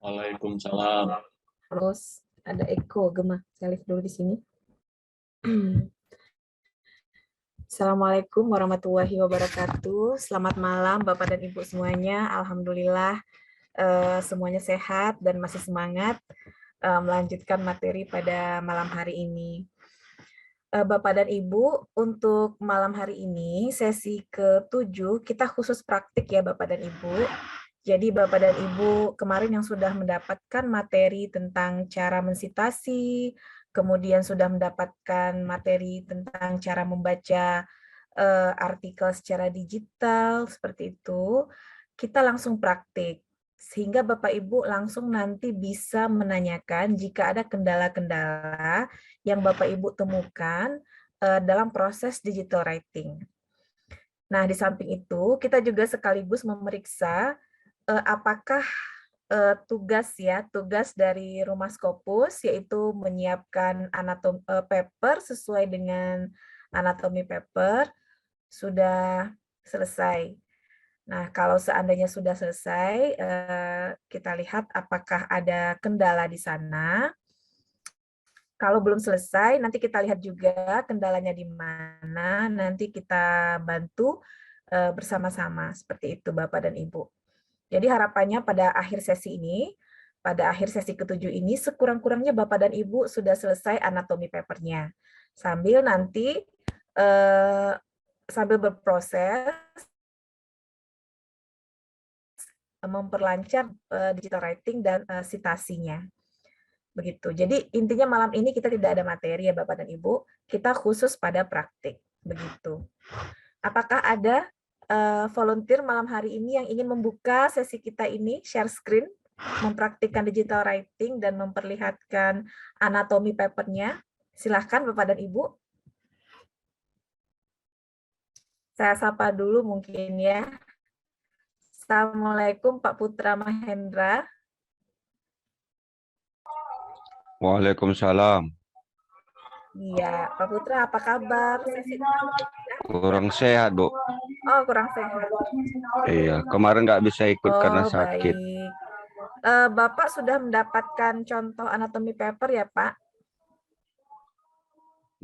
Waalaikumsalam. Terus ada Eko Gemah. Saya lihat dulu di sini. Assalamualaikum warahmatullahi wabarakatuh. Selamat malam Bapak dan Ibu semuanya. Alhamdulillah semuanya sehat dan masih semangat melanjutkan materi pada malam hari ini. Bapak dan Ibu, untuk malam hari ini, sesi ke-7, kita khusus praktik ya Bapak dan Ibu. Jadi Bapak dan Ibu kemarin yang sudah mendapatkan materi tentang cara mensitasi, kemudian sudah mendapatkan materi tentang cara membaca artikel secara digital, seperti itu, kita langsung praktik. Sehingga Bapak Ibu langsung nanti bisa menanyakan jika ada kendala-kendala yang Bapak Ibu temukan dalam proses digital writing. Nah, di samping itu, kita juga sekaligus memeriksa apakah tugas dari Rumah Scopus, yaitu menyiapkan anatomi paper sesuai dengan anatomi paper, sudah selesai. Nah, kalau seandainya sudah selesai, kita lihat apakah ada kendala di sana. Kalau belum selesai, nanti kita lihat juga kendalanya di mana, nanti kita bantu bersama-sama. Seperti itu, Bapak dan Ibu. Jadi harapannya pada akhir sesi ini, pada akhir sesi ke-7 ini, sekurang-kurangnya Bapak dan Ibu sudah selesai anatomi papernya. Sambil nanti, sambil berproses, memperlancar digital writing dan sitasinya. Begitu. Jadi intinya malam ini kita tidak ada materi ya Bapak dan Ibu, kita khusus pada praktik. Begitu. Apakah ada volunteer malam hari ini yang ingin membuka sesi kita ini, share screen, mempraktikkan digital writing dan memperlihatkan anatomi papernya? Silahkan Bapak dan Ibu. Saya sapa dulu mungkin ya. Assalamualaikum Pak Putra Mahendra. Waalaikumsalam. Iya, Pak Putra apa kabar? Kurang sehat, Bu. Oh, kurang sehat. Iya, kemarin nggak bisa ikut karena sakit. Baik. Bapak sudah mendapatkan contoh anatomi paper ya, Pak?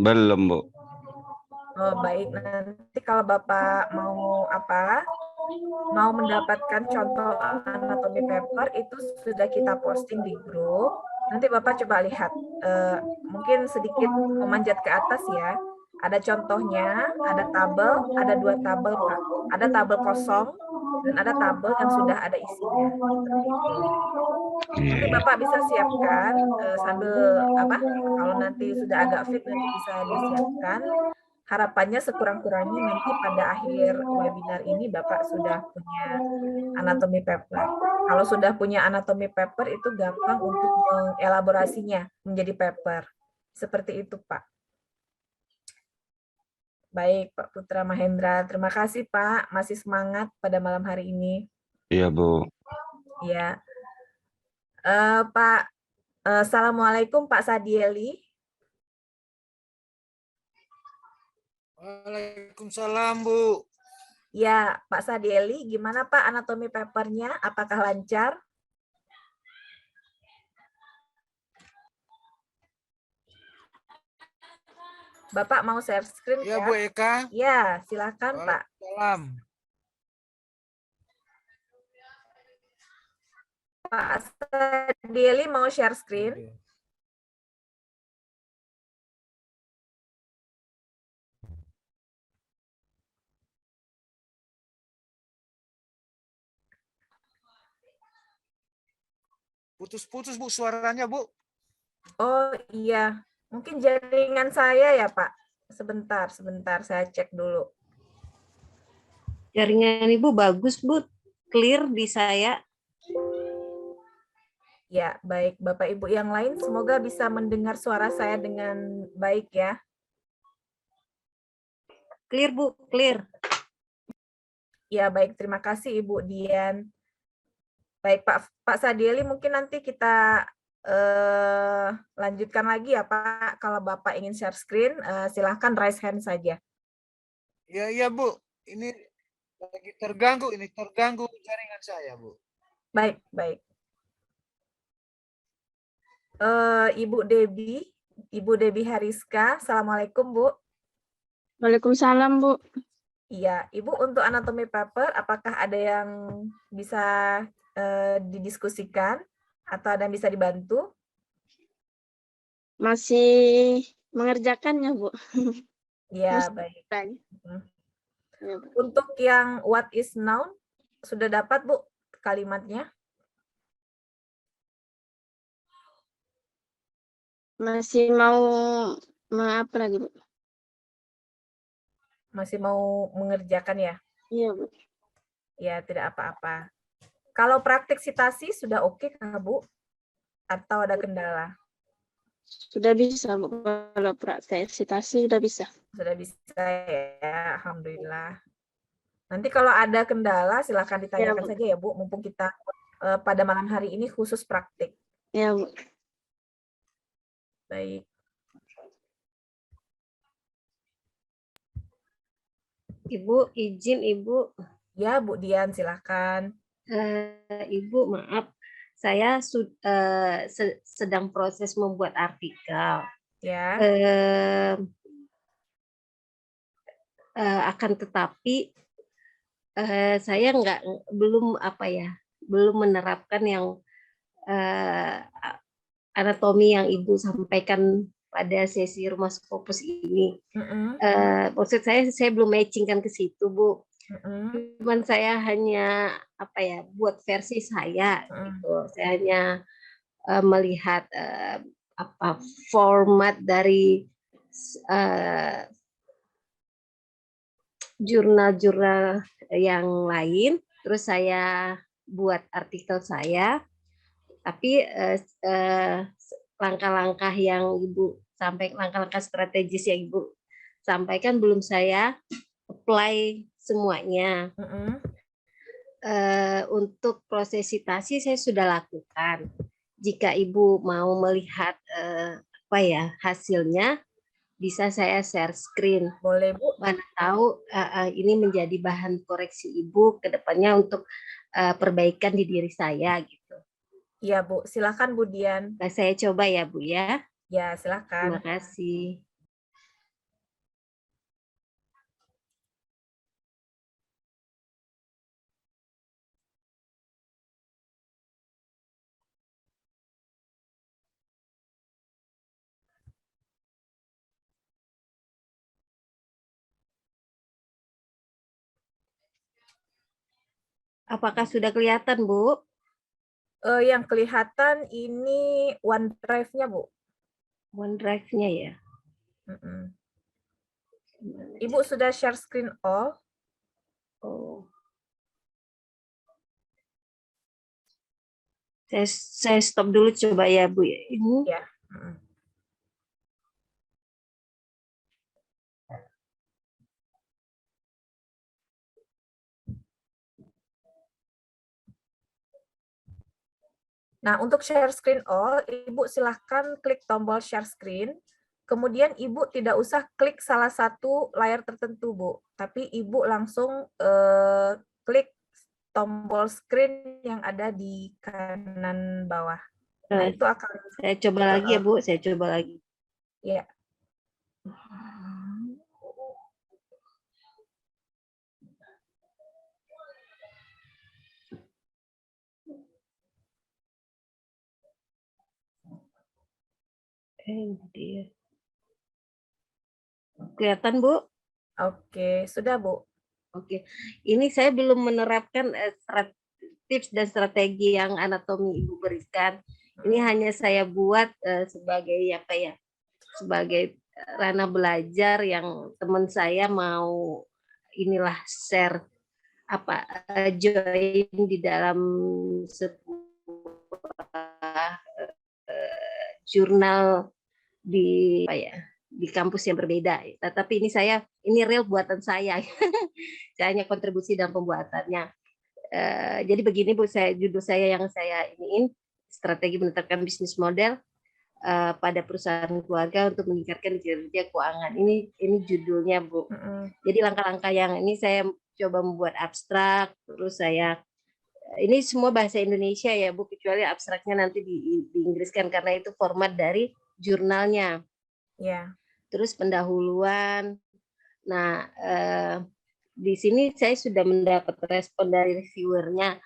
Belum, Bu. Oh, baik. Nanti kalau Bapak mau mau mendapatkan contoh anatomi paper itu sudah kita posting di grup. Nanti Bapak coba lihat, mungkin sedikit memanjat ke atas ya. Ada contohnya, ada tabel, ada 2 tabel Pak. Ada tabel kosong dan ada tabel yang sudah ada isinya. Nanti Bapak bisa siapkan sambil kalau nanti sudah agak fit nanti bisa disiapkan. Harapannya sekurang-kurangnya nanti pada akhir webinar ini Bapak sudah punya anatomi paper. Kalau sudah punya anatomi paper itu gampang untuk mengelaborasinya menjadi paper. Seperti itu, Pak. Baik, Pak Putra Mahendra. Terima kasih, Pak. Masih semangat pada malam hari ini. Iya, Bu. Ya. Pak, Assalamualaikum Pak Sadieli. Waalaikumsalam, Bu. Ya, Pak Sadieli, gimana Pak anatomi papernya? Apakah lancar? Bapak mau share screen ya? Ya, Bu Eka. Ya, silakan Pak. Salam. Pak Sadieli mau share screen? Putus-putus, Bu, suaranya, Bu. Oh iya, mungkin jaringan saya ya Pak. Sebentar, saya cek dulu. Jaringan Ibu bagus, Bu. Clear di saya. Ya, baik. Bapak Ibu yang lain semoga bisa mendengar suara saya dengan baik ya. Clear, Bu. Clear. Ya, baik. Terima kasih Ibu Dian. Baik, Pak Sadieli, mungkin nanti kita lanjutkan lagi ya Pak. Kalau Bapak ingin share screen, silahkan raise hand saja. Iya, Bu. Ini lagi terganggu jaringan saya, Bu. Baik, baik. Ibu Debbie Hariska. Assalamualaikum, Bu. Waalaikumsalam, Bu. Iya, Ibu untuk anatomi paper, apakah ada yang bisa didiskusikan atau ada yang bisa dibantu? Masih mengerjakannya, Bu. Ya, Masih baik. tanya. Hmm. Ya, Bu. Untuk yang what is noun, sudah dapat, Bu, kalimatnya? Masih mau apa lagi, Bu? Masih mau mengerjakan ya? Iya, Bu. Ya, tidak apa-apa. Kalau praktik citasi sudah oke, Kak, Bu? Atau ada kendala? Sudah bisa, Bu. Kalau praktek citasi sudah bisa. Sudah bisa ya, Alhamdulillah. Nanti kalau ada kendala, silakan ditanyakan Bu. saja ya, Bu. Mumpung kita pada malam hari ini khusus praktik. Ya, Bu. Baik. Ibu, izin Ibu. Ya, Bu Dian, silakan. Ibu, maaf. Saya sedang proses membuat artikel. Ya. Akan tetapi saya belum menerapkan yang anatomi yang Ibu sampaikan pada sesi rumah Scopus ini. Maksud saya belum matchingkan ke situ, Bu. Cuman saya hanya buat versi saya gitu. Saya hanya melihat format dari jurnal-jurnal yang lain, terus saya buat artikel saya, tapi langkah-langkah yang Ibu sampaikan, langkah-langkah strategis yang Ibu sampaikan belum saya apply semuanya. Untuk proses citasi saya sudah lakukan. Jika Ibu mau melihat hasilnya, bisa saya share screen. Boleh, Bu. Mana tahu ini menjadi bahan koreksi Ibu ke depannya untuk perbaikan di diri saya gitu. Iya, Bu. Silakan, Bu Dian. Nah, saya coba ya, Bu ya. Ya, silakan. Terima kasih. Apakah sudah kelihatan, Bu? Yang kelihatan ini OneDrive-nya, Bu. OneDrive-nya ya. Ibu sudah share screen all? Oh. Saya stop dulu coba ya, Bu. Ini. Ya. Nah, untuk share screen all, Ibu silahkan klik tombol share screen. Kemudian Ibu tidak usah klik salah satu layar tertentu, Bu. Tapi Ibu langsung klik tombol screen yang ada di kanan bawah. Nah, itu akan... Saya coba lagi ya, Bu. Saya coba lagi. Ya. Kelihatan, Bu? Oke, sudah, Bu. Oke. Ini saya belum menerapkan tips dan strategi yang anatomi Ibu berikan. Ini hanya saya buat sebagai sebagai ranah belajar yang teman saya mau share join di dalam sebuah jurnal di kampus yang berbeda. Tetapi ini real buatan saya. Saya hanya kontribusi dalam pembuatannya. Jadi begini, Bu, judul saya yang saya iniin, strategi menetapkan bisnis model pada perusahaan keluarga untuk meningkatkan kinerja keuangan. Ini judulnya, Bu. Jadi langkah-langkah yang ini saya coba membuat abstrak, terus saya ini semua bahasa Indonesia ya Bu, kecuali abstraknya nanti diinggriskan karena itu format dari jurnalnya. Ya. Terus pendahuluan. Nah, di sini saya sudah mendapat respon dari reviewernya.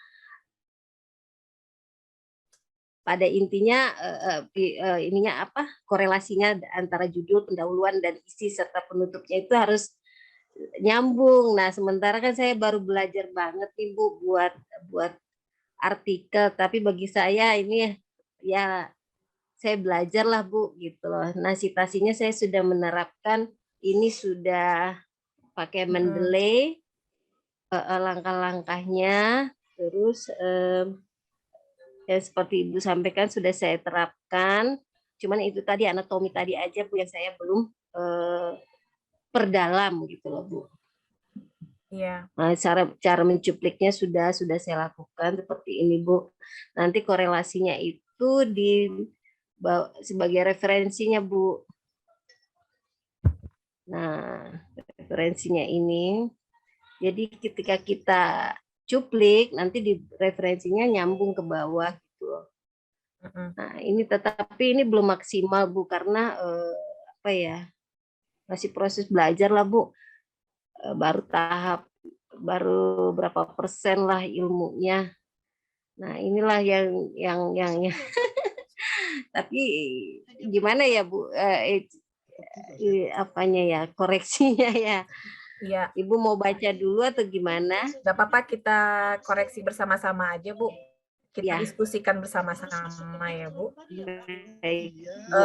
Pada intinya ininya apa? Korelasinya antara judul, pendahuluan dan isi serta penutupnya itu harus nyambung. Nah, sementara kan saya baru belajar banget nih Bu buat artikel, tapi bagi saya ini ya saya belajar lah Bu gitu loh. Nah, citasinya saya sudah menerapkan, ini sudah pakai Mendeley langkah-langkahnya, terus ya seperti Ibu sampaikan sudah saya terapkan. Cuman itu tadi anatomi tadi aja Bu yang saya belum perdalam gitu loh Bu. Iya. Nah, cara mencupliknya sudah saya lakukan seperti ini Bu. Nanti korelasinya itu sebagai referensinya Bu. Nah, referensinya ini. Jadi ketika kita cuplik nanti di referensinya nyambung ke bawah gitu. Nah, tapi ini belum maksimal Bu karena apa ya? Masih proses belajar lah Bu. Baru berapa persen lah ilmunya. Nah, inilah yang tapi gimana ya Bu? Apanya ya? Koreksinya ya. Iya. Ibu mau baca dulu atau gimana? Gak apa-apa, kita koreksi bersama-sama aja Bu. Kita Ya. diskusikan bersama-sama ya Bu. Baik, Bu.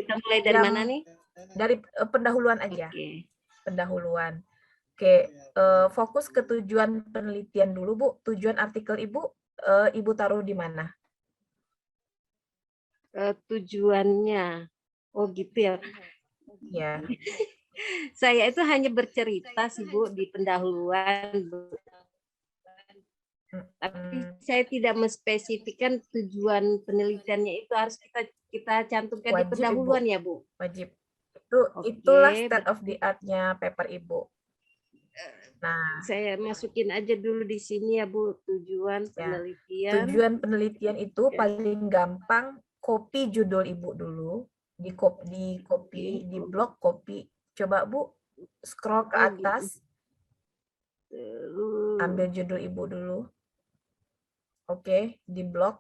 Kita mulai dari mana nih? Dari pendahuluan aja. Oke. Pendahuluan. Oke, fokus ke tujuan penelitian dulu Bu. Tujuan artikel Ibu, Ibu taruh di mana? Tujuannya. Oh gitu ya. Ya. Saya itu hanya bercerita sih Bu di pendahuluan. Tapi saya tidak menspesifikkan tujuan penelitiannya itu harus kita cantumkan Wajib, di pendahuluan Ibu. Ya Bu. Wajib. Oke, Itulah state of the art-nya paper Ibu. Nah, saya masukin aja dulu di sini ya Bu, tujuan penelitian. Tujuan penelitian itu paling gampang, copy judul Ibu dulu, di copy di blog copy. Coba Bu scroll ke atas. Ambil judul Ibu dulu. Oke, di blog.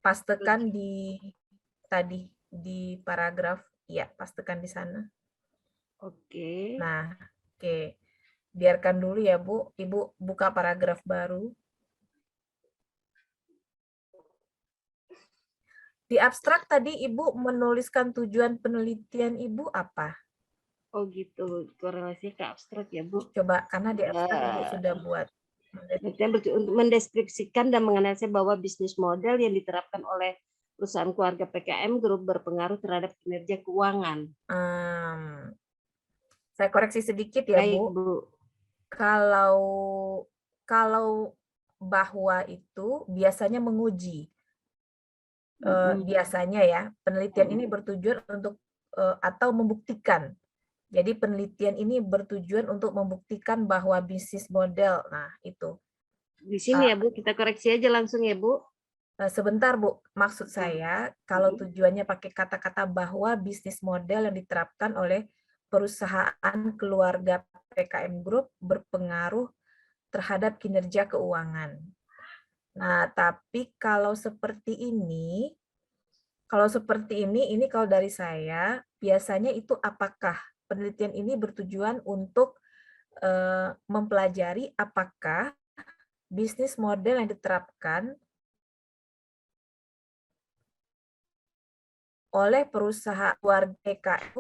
Pastekan di paragraf. Ya, pastekan di sana. Oke. Nah, oke. Biarkan dulu ya Bu. Ibu buka paragraf baru. Di abstrak tadi Ibu menuliskan tujuan penelitian Ibu apa? Oh gitu, korelasi ke abstrak ya Bu. Coba, karena di abstrak Ibu sudah buat. Untuk mendeskripsikan dan menganalisa bahwa bisnis model yang diterapkan oleh perusahaan keluarga PKM Group berpengaruh terhadap kinerja keuangan. Saya koreksi sedikit ya Baik, Bu. Kalau bahwa itu biasanya menguji. Biasanya ya, penelitian ini bertujuan untuk atau membuktikan. Jadi penelitian ini bertujuan untuk membuktikan bahwa bisnis model, nah itu. Di sini ya Bu, kita koreksi aja langsung ya Bu. Sebentar Bu, maksud saya kalau tujuannya pakai kata-kata bahwa bisnis model yang diterapkan oleh perusahaan keluarga PKM Group berpengaruh terhadap kinerja keuangan. Nah, tapi kalau seperti ini kalau dari saya, biasanya itu apakah penelitian ini bertujuan untuk mempelajari apakah bisnis model yang diterapkan oleh perusahaan keluarga PKM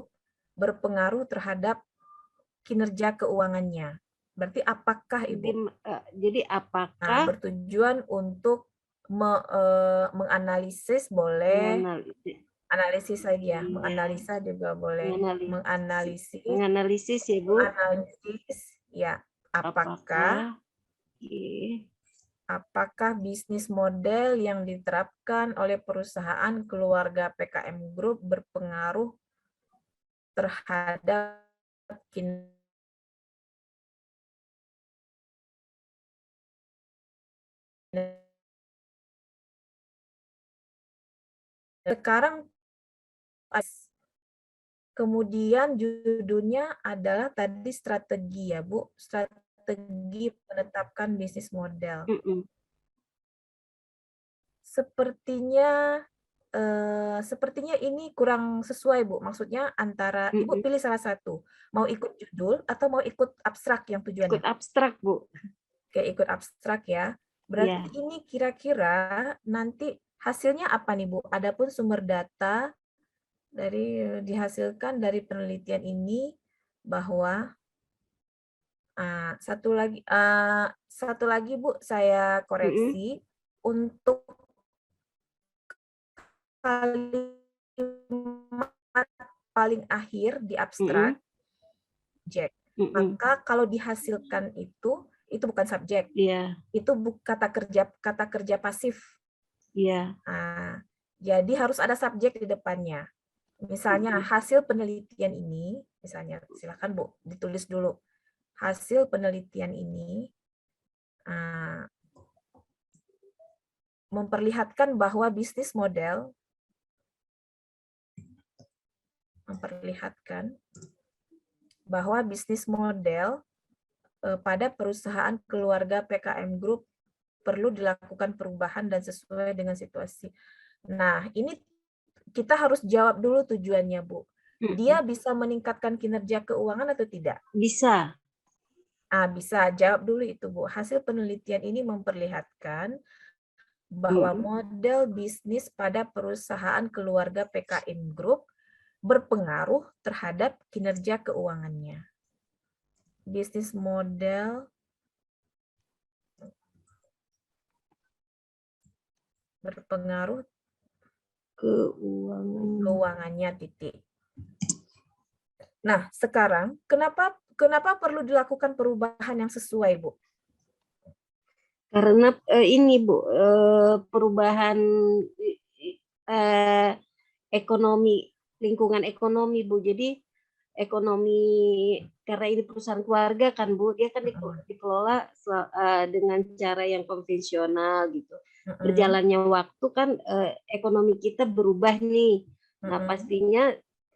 berpengaruh terhadap kinerja keuangannya. Berarti apakah Ibu? Jadi apakah bertujuan untuk menganalisis boleh, analisis lagi ya, menganalisa juga boleh, menganalisis ya Bu. Menganalisis ya, apakah bisnis model yang diterapkan oleh perusahaan keluarga PKM Group berpengaruh terhadap kinerja. Sekarang kemudian judulnya adalah tadi strategi ya Bu, strategi menetapkan bisnis model. Sepertinya ini kurang sesuai Bu. Maksudnya antara Ibu pilih salah satu, mau ikut judul atau mau ikut abstrak yang tujuannya? Ikut abstrak Bu. Oke, ikut abstrak ya. Berarti ini kira-kira nanti hasilnya apa nih Bu? Adapun sumber data dihasilkan dari penelitian ini bahwa satu lagi Bu, saya koreksi untuk kalimat paling akhir di abstrak subjek. Maka kalau dihasilkan itu bukan subjek. Itu kata kerja pasif. Jadi harus ada subjek di depannya. Misalnya hasil penelitian ini, misalnya silakan Bu ditulis dulu. Hasil penelitian ini memperlihatkan bahwa bisnis model pada perusahaan keluarga PKM Group perlu dilakukan perubahan dan sesuai dengan situasi. Nah, ini kita harus jawab dulu tujuannya, Bu. Dia bisa meningkatkan kinerja keuangan atau tidak? Bisa. Bisa. Jawab dulu itu, Bu. Hasil penelitian ini memperlihatkan bahwa model bisnis pada perusahaan keluarga PKM Group berpengaruh terhadap kinerja keuangannya. Bisnis model berpengaruh keuangannya titik. Nah, sekarang kenapa perlu dilakukan perubahan yang sesuai, Bu? Karena ini Bu, perubahan ekonomi, lingkungan ekonomi Bu. Jadi ekonomi, karena ini perusahaan keluarga kan Bu, dia kan dikelola dengan cara yang konvensional gitu. Berjalannya waktu kan ekonomi kita berubah nih. Nah pastinya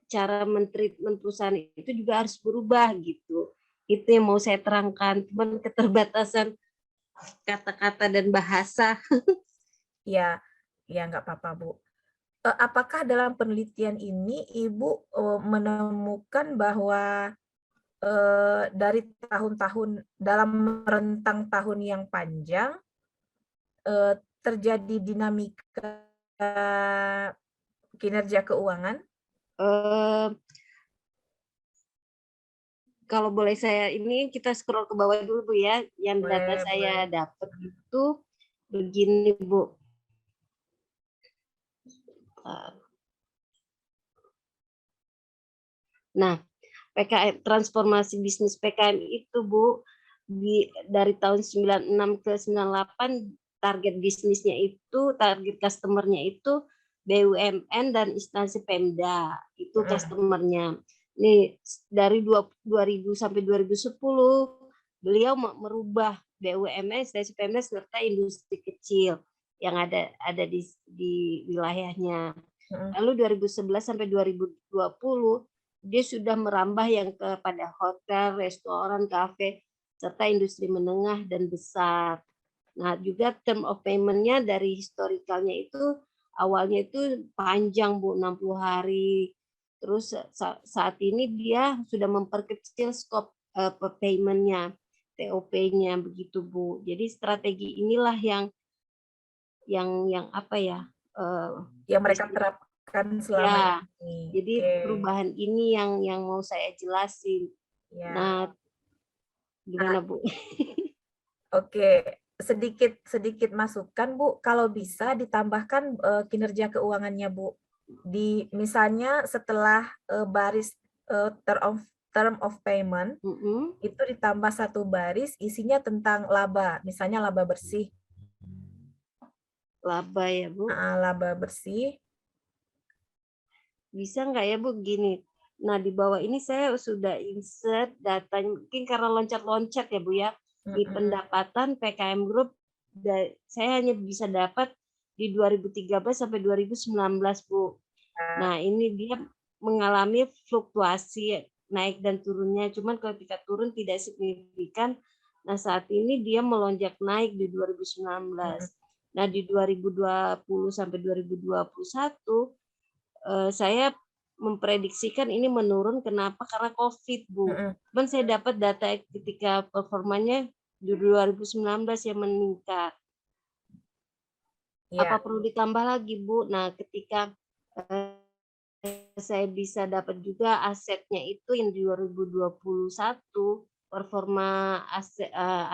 cara mentreatment perusahaan itu juga harus berubah gitu. Itu yang mau saya terangkan, cuman keterbatasan kata-kata dan bahasa. Ya nggak apa-apa Bu. Apakah dalam penelitian ini Ibu menemukan bahwa dari tahun-tahun dalam rentang tahun yang panjang terjadi dinamika kinerja keuangan? Kalau boleh saya ini kita scroll ke bawah dulu Bu ya, yang data saya dapat itu begini Bu. Nah, PKM transformasi bisnis PKM itu Bu dari tahun 96 ke 98 target bisnisnya itu, target customernya itu BUMN dan instansi Pemda, itu customernya. Nih dari 2000 sampai 2010 beliau merubah BUMN, instansi Pemda serta industri kecil yang ada di wilayahnya. Lalu 2011 sampai 2020 dia sudah merambah yang kepada hotel, restoran, kafe, serta industri menengah dan besar. Nah, juga term of payment-nya dari historikalnya itu awalnya itu panjang Bu, 60 hari. Terus saat ini dia sudah memperkecil skop payment-nya, TOP-nya begitu Bu. Jadi strategi inilah yang apa ya? Yang mereka terapkan selama ini. Jadi perubahan ini yang mau saya jelasin. Nah, gimana Bu? Oke, sedikit masukan Bu, kalau bisa ditambahkan kinerja keuangannya Bu. Misalnya setelah baris term of payment itu ditambah satu baris isinya tentang laba, misalnya laba bersih. Laba ya Bu? Laba bersih. Bisa nggak ya Bu gini? Nah di bawah ini saya sudah insert datanya, mungkin karena loncat-loncat ya Bu ya. Di pendapatan PKM Group saya hanya bisa dapat di 2013 sampai 2019, Bu. Nah, ini dia mengalami fluktuasi naik dan turunnya, cuman ketika turun tidak signifikan. Nah, saat ini dia melonjak naik di 2019. Nah, di 2020 sampai 2021 saya memprediksikan ini menurun. Kenapa? Karena COVID, Bu. Cuman saya dapat data ketika performanya di 2019 yang meningkat. Apa perlu ditambah lagi, Bu? Nah, ketika saya bisa dapat juga asetnya itu yang di 2021 performa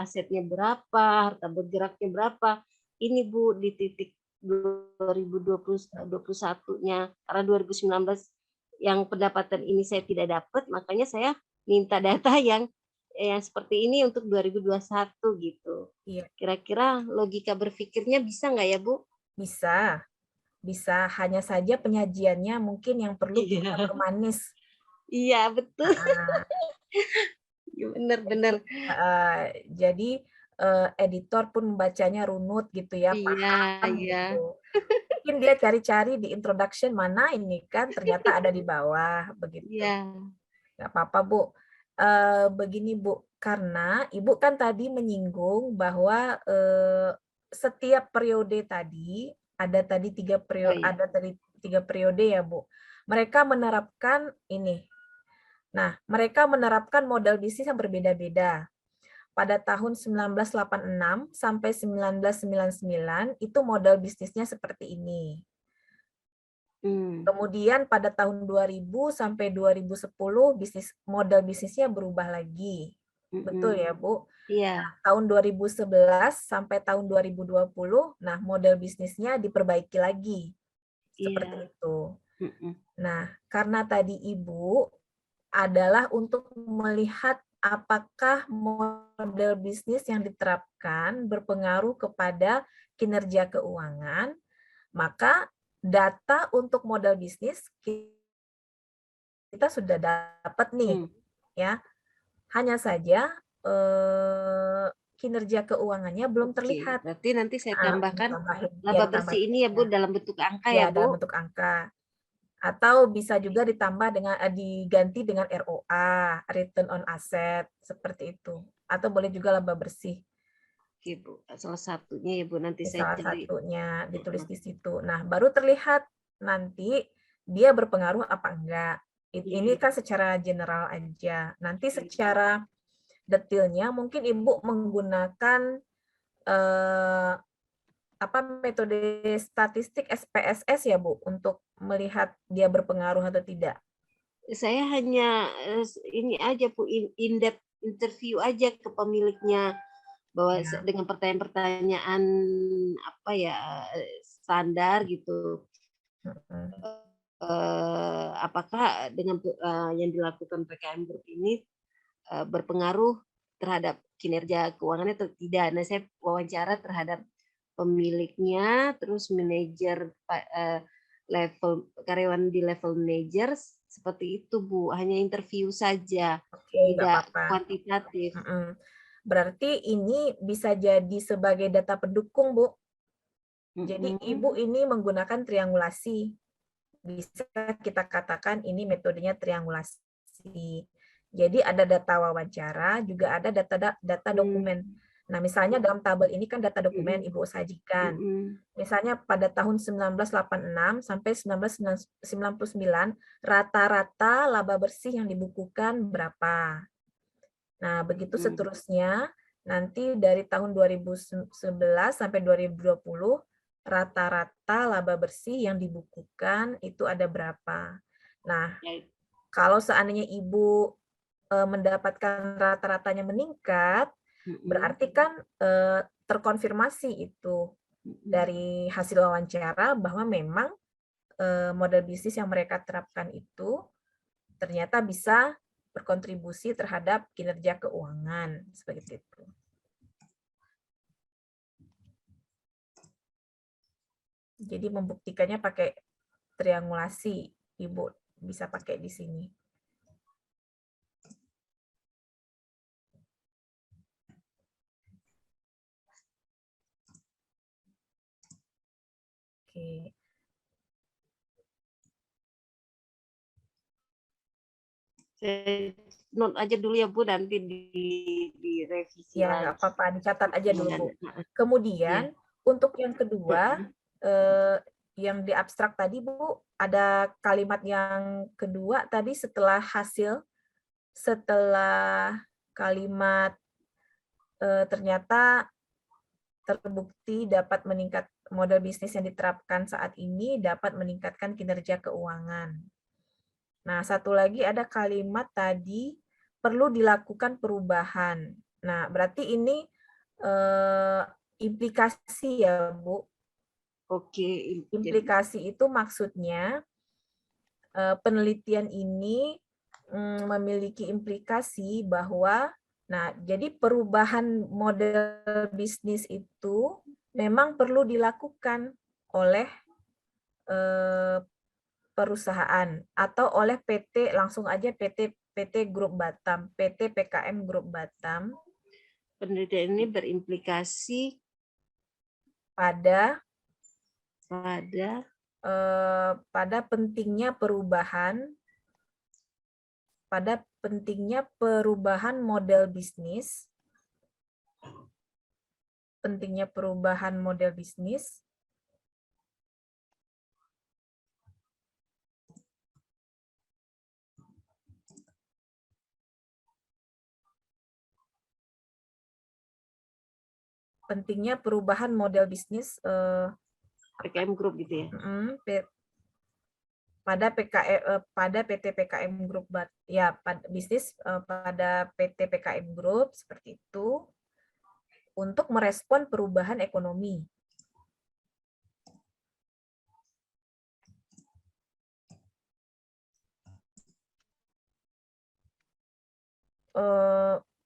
asetnya berapa, harta bergeraknya berapa. Ini Bu di titik 2021-nya, karena 2019 yang pendapatan ini saya tidak dapat, makanya saya minta data yang seperti ini untuk 2021 gitu. Iya. Kira-kira logika berpikirnya bisa nggak ya, Bu? Bisa. Bisa, hanya saja penyajiannya mungkin yang perlu kita bermanis. Iya, betul. Benar-benar. Jadi editor pun membacanya runut gitu ya, paham Iya. gitu. Mungkin dia cari-cari di introduction mana ini kan ternyata ada di bawah begitu. Iya. Nggak apa-apa, Bu. Begini, Bu, karena Ibu kan tadi menyinggung bahwa setiap periode tadi ada tadi 3 periode, ada tadi 3 periode ya, Bu. Mereka menerapkan ini. Nah, mereka menerapkan model bisnis yang berbeda-beda. Pada tahun 1986 sampai 1999 itu model bisnisnya seperti ini. Kemudian pada tahun 2000 sampai 2010 model bisnisnya berubah lagi. Betul ya, Bu? Iya. Nah, tahun 2011 sampai tahun 2020, nah model bisnisnya diperbaiki lagi. Seperti itu. Nah, karena tadi Ibu adalah untuk melihat apakah model bisnis yang diterapkan berpengaruh kepada kinerja keuangan, maka data untuk model bisnis kita sudah dapat nih, ya. Hanya saja kinerja keuangannya belum terlihat. Berarti nanti saya tambahkan laba bersih ini ya, Bu, dalam bentuk angka ya, ya, Bu? dalam bentuk angka. Atau bisa juga ditambah dengan diganti dengan ROA, return on asset, seperti itu. Atau boleh juga laba bersih. Oke, Bu. Salah satunya ya, Bu, nanti saya Salah cari. satunya ditulis di situ. Nah, baru terlihat nanti dia berpengaruh apa enggak. Ini kan secara general aja. Nanti secara detailnya mungkin Ibu menggunakan metode statistik SPSS ya, Bu, untuk melihat dia berpengaruh atau tidak. Saya hanya ini aja, Bu, in-depth interview aja ke pemiliknya, bahwa dengan pertanyaan-pertanyaan apa ya, standar gitu. Apakah dengan yang dilakukan PKM Group ini berpengaruh terhadap kinerja keuangannya atau tidak. Nah, saya wawancara terhadap pemiliknya, terus manajer level karyawan di level manajer, seperti itu, Bu. Hanya interview saja, tidak kuantitatif. Berarti ini bisa jadi sebagai data pendukung, Bu. Jadi Ibu ini menggunakan triangulasi. Bisa kita katakan ini metodenya triangulasi. Jadi ada data wawancara, juga ada data dokumen. Nah, misalnya dalam tabel ini kan data dokumen Ibu sajikan. Misalnya pada tahun 1986 sampai 1999, rata-rata laba bersih yang dibukukan berapa. Nah, begitu seterusnya, nanti dari tahun 2011 sampai 2020, rata-rata laba bersih yang dibukukan itu ada berapa. Nah, kalau seandainya Ibu mendapatkan rata-ratanya meningkat, berarti kan terkonfirmasi itu dari hasil wawancara bahwa memang model bisnis yang mereka terapkan itu ternyata bisa berkontribusi terhadap kinerja keuangan, seperti itu. Jadi membuktikannya pakai triangulasi, Ibu bisa pakai di sini. Oke. Saya note aja dulu ya Bu, nanti direvisi Ya, nggak lagi. apa-apa, dicatat aja dulu, Bu. Heeh. Kemudian, untuk yang kedua, yang di abstrak tadi, Bu, ada kalimat yang kedua tadi setelah kalimat ternyata terbukti dapat meningkat model bisnis yang diterapkan saat ini dapat meningkatkan kinerja keuangan. Nah, satu lagi ada kalimat tadi perlu dilakukan perubahan. Nah, berarti ini implikasi ya, Bu. Oke. Implikasi itu maksudnya penelitian ini memiliki implikasi bahwa, nah, jadi perubahan model bisnis itu memang perlu dilakukan oleh perusahaan atau oleh PT, langsung aja PT Grup Batam, PT PKM Grup Batam. Penelitian ini berimplikasi pada pentingnya perubahan model bisnis, PKM Group gitu ya. pada PT PKM Group pada PT PKM Group seperti itu untuk merespon perubahan ekonomi.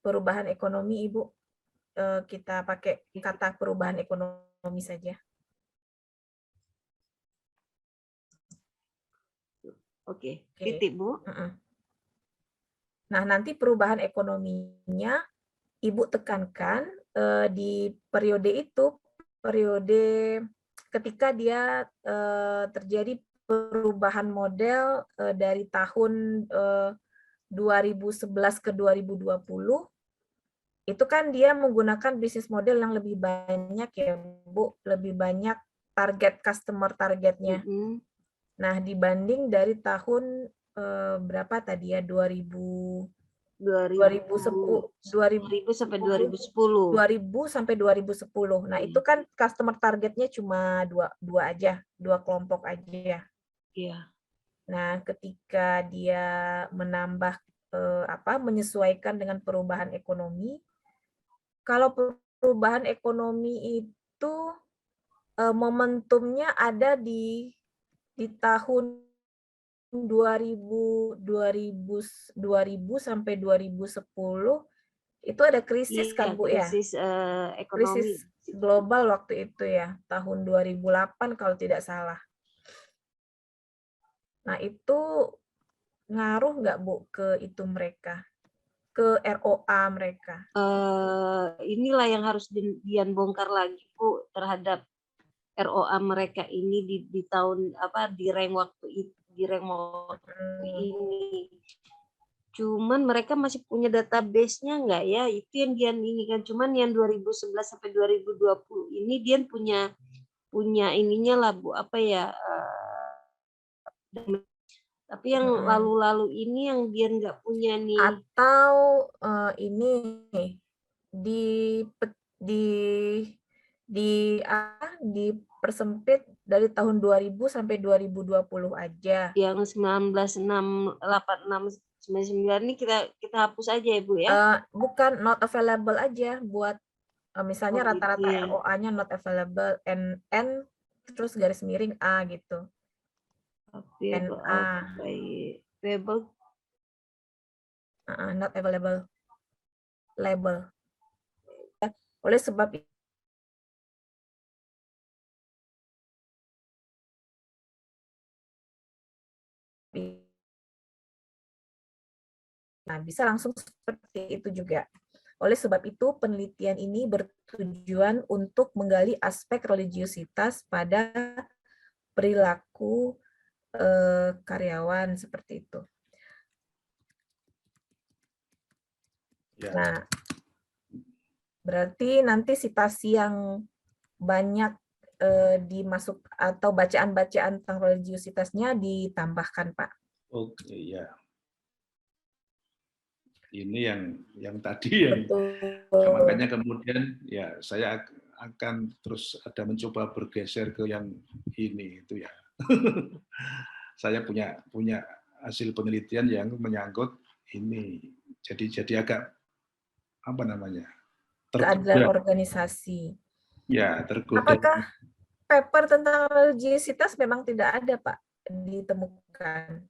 Perubahan ekonomi, Ibu, kita pakai kata perubahan ekonomi saja. Oke, titik, Bu. Nah, nanti perubahan ekonominya Ibu tekankan di periode itu, periode ketika dia terjadi perubahan model dari tahun 2011 ke 2020, itu kan dia menggunakan bisnis model yang lebih banyak ya, Bu, lebih banyak customer targetnya. Nah, dibanding dari tahun berapa tadi ya, 2000 sampai 2010. 2000 sampai 2010. Nah, itu kan customer targetnya cuma dua kelompok aja. Iya. Nah, ketika dia menyesuaikan dengan perubahan ekonomi, kalau perubahan ekonomi itu momentumnya ada di tahun 2000 sampai 2010 itu ada krisis kan, Bu, ya? Krisis ekonomi. Krisis global waktu itu ya, tahun 2008 kalau tidak salah. Nah, itu ngaruh nggak, Bu, ke itu mereka? Ke ROA mereka? Inilah yang harus Dian bongkar lagi, Bu, terhadap ROA mereka ini di tahun di rank waktu ini. Cuman mereka masih punya database-nya nggak ya? Itu yang Dian ini kan. Cuman yang 2011 sampai 2020 ini Dian punya ininya lah, Bu, tapi yang lalu-lalu ini yang Dian nggak punya nih. Atau ini dipersempit dari tahun 2000 sampai 2020 aja. Yang 1986 ini kita hapus aja ya, Bu, ya. Bukan, not available aja buat misalnya rata-rata gitu ya. ROA-nya not available, N terus garis miring A gitu. NA. Not available label. Oleh sebab nah, bisa langsung seperti itu juga. Oleh sebab itu, penelitian ini bertujuan untuk menggali aspek religiusitas pada perilaku karyawan seperti itu. Ya. Nah, berarti nanti citasi yang banyak dimasuk atau bacaan-bacaan tentang religiusitasnya ditambahkan, Pak. Oke, ya. Ini yang tadi yang Betul. makanya kemudian ya saya akan terus ada mencoba bergeser ke yang ini itu ya. Saya punya hasil penelitian yang menyangkut ini. Jadi agak apa namanya? Keadilan organisasi. Ya, tergoda. Apakah paper tentang religiusitas memang tidak ada, Pak, ditemukan?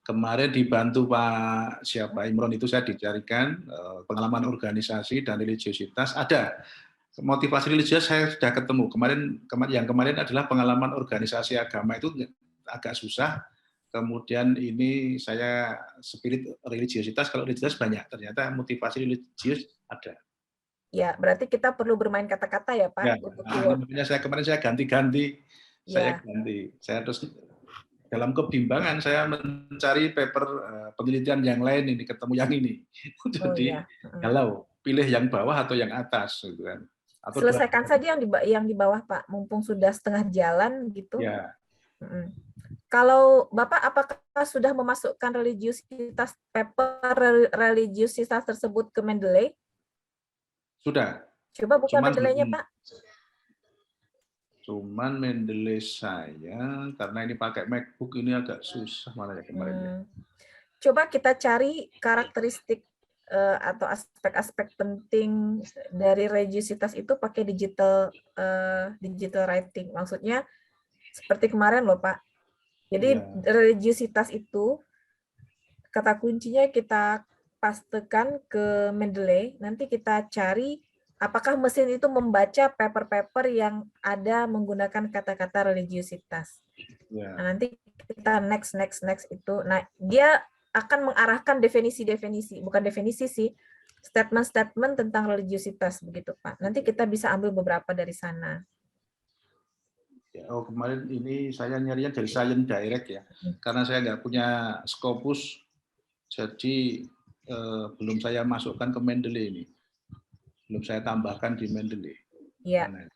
Kemarin dibantu Pak Imron itu saya dicarikan pengalaman organisasi dan religiusitas ada. Motivasi religius saya sudah ketemu. Yang kemarin adalah pengalaman organisasi agama itu agak susah. Kemudian ini saya spirit religiusitas, kalau religiusitas banyak. Ternyata motivasi religius ada. Ya, berarti kita perlu bermain kata-kata ya, Pak. Ya, untuk makanya kemarin saya ganti-ganti. Ya. Saya terus dalam kebimbangan saya mencari paper penelitian yang lain ini, ketemu yang ini. Jadi kalau pilih yang bawah atau yang atas gitu kan. Atau selesaikan saja yang di bawah, Pak, mumpung sudah setengah jalan gitu. Ya. Kalau Bapak apakah sudah memasukkan religiusitas paper religiusitas tersebut ke Mendeley? Sudah. Coba buka Mendeley-nya, Pak. Cuman Mendeley saya karena ini pakai MacBook ini agak susah malah ya kemarin. Coba kita cari karakteristik atau aspek-aspek penting dari religiusitas itu pakai digital writing. Maksudnya seperti kemarin loh, Pak. Jadi religiusitas itu kata kuncinya kita pastekan ke Mendeley, nanti kita cari apakah mesin itu membaca paper-paper yang ada menggunakan kata-kata religiusitas. Nah, nanti kita next itu. Nah, dia akan mengarahkan definisi-definisi, bukan definisi sih, statement-statement tentang religiusitas begitu, Pak. Nanti kita bisa ambil beberapa dari sana. Oh, kemarin ini saya nyarinya dari Science Direct ya, karena saya nggak punya Scopus, jadi belum saya masukkan ke Mendeley ini, belum saya tambahkan di Mendeley. Iya.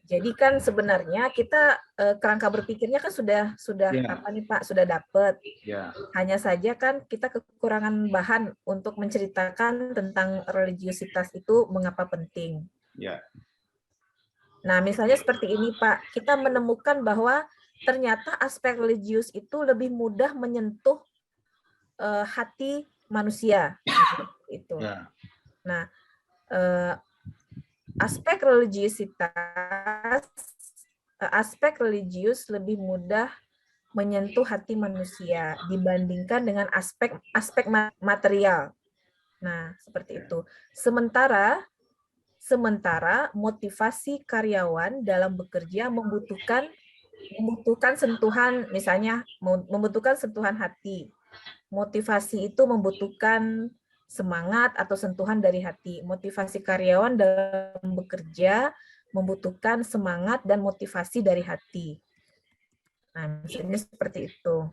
Jadi kan sebenarnya kita kerangka berpikirnya kan sudah apa nih Pak, sudah dapat. Ya. Hanya saja kan kita kekurangan bahan untuk menceritakan tentang religiusitas itu mengapa penting. Ya. Nah, misalnya seperti ini Pak, kita menemukan bahwa ternyata aspek religius itu lebih mudah menyentuh hati manusia. Itu. Ya. Nah, aspek religius lebih mudah menyentuh hati manusia dibandingkan dengan aspek material. Nah, seperti itu. Sementara motivasi karyawan dalam bekerja membutuhkan sentuhan, misalnya membutuhkan sentuhan hati. Motivasi itu membutuhkan semangat atau sentuhan dari hati. Motivasi karyawan dalam bekerja membutuhkan semangat dan motivasi dari hati. Nah, misalnya seperti itu.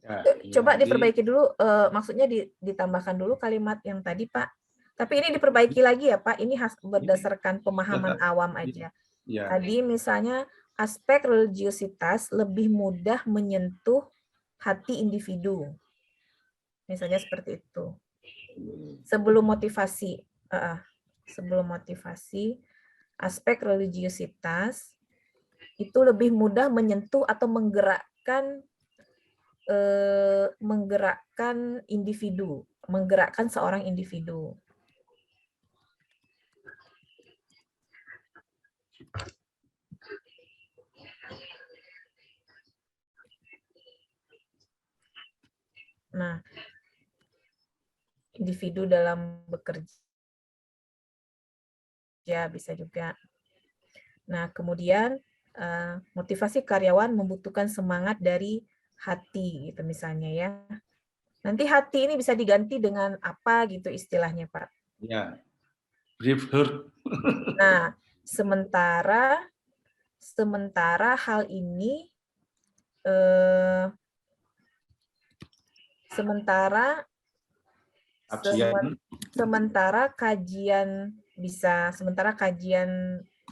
Ya, coba diperbaiki dulu, maksudnya ditambahkan dulu kalimat yang tadi, Pak. Tapi ini diperbaiki lagi ya, Pak. Ini berdasarkan pemahaman awam aja. Ya. Tadi misalnya aspek religiusitas lebih mudah menyentuh hati individu. Misalnya seperti itu. Sebelum motivasi, aspek religiusitas itu lebih mudah menyentuh atau menggerakkan individu, menggerakkan seorang individu. Nah, individu dalam bekerja bisa juga. Nah, kemudian motivasi karyawan membutuhkan semangat dari hati, gitu misalnya ya. Nanti hati ini bisa diganti dengan apa gitu istilahnya, Pak. Ya, brief heard. Nah, sementara hal ini sementara kajian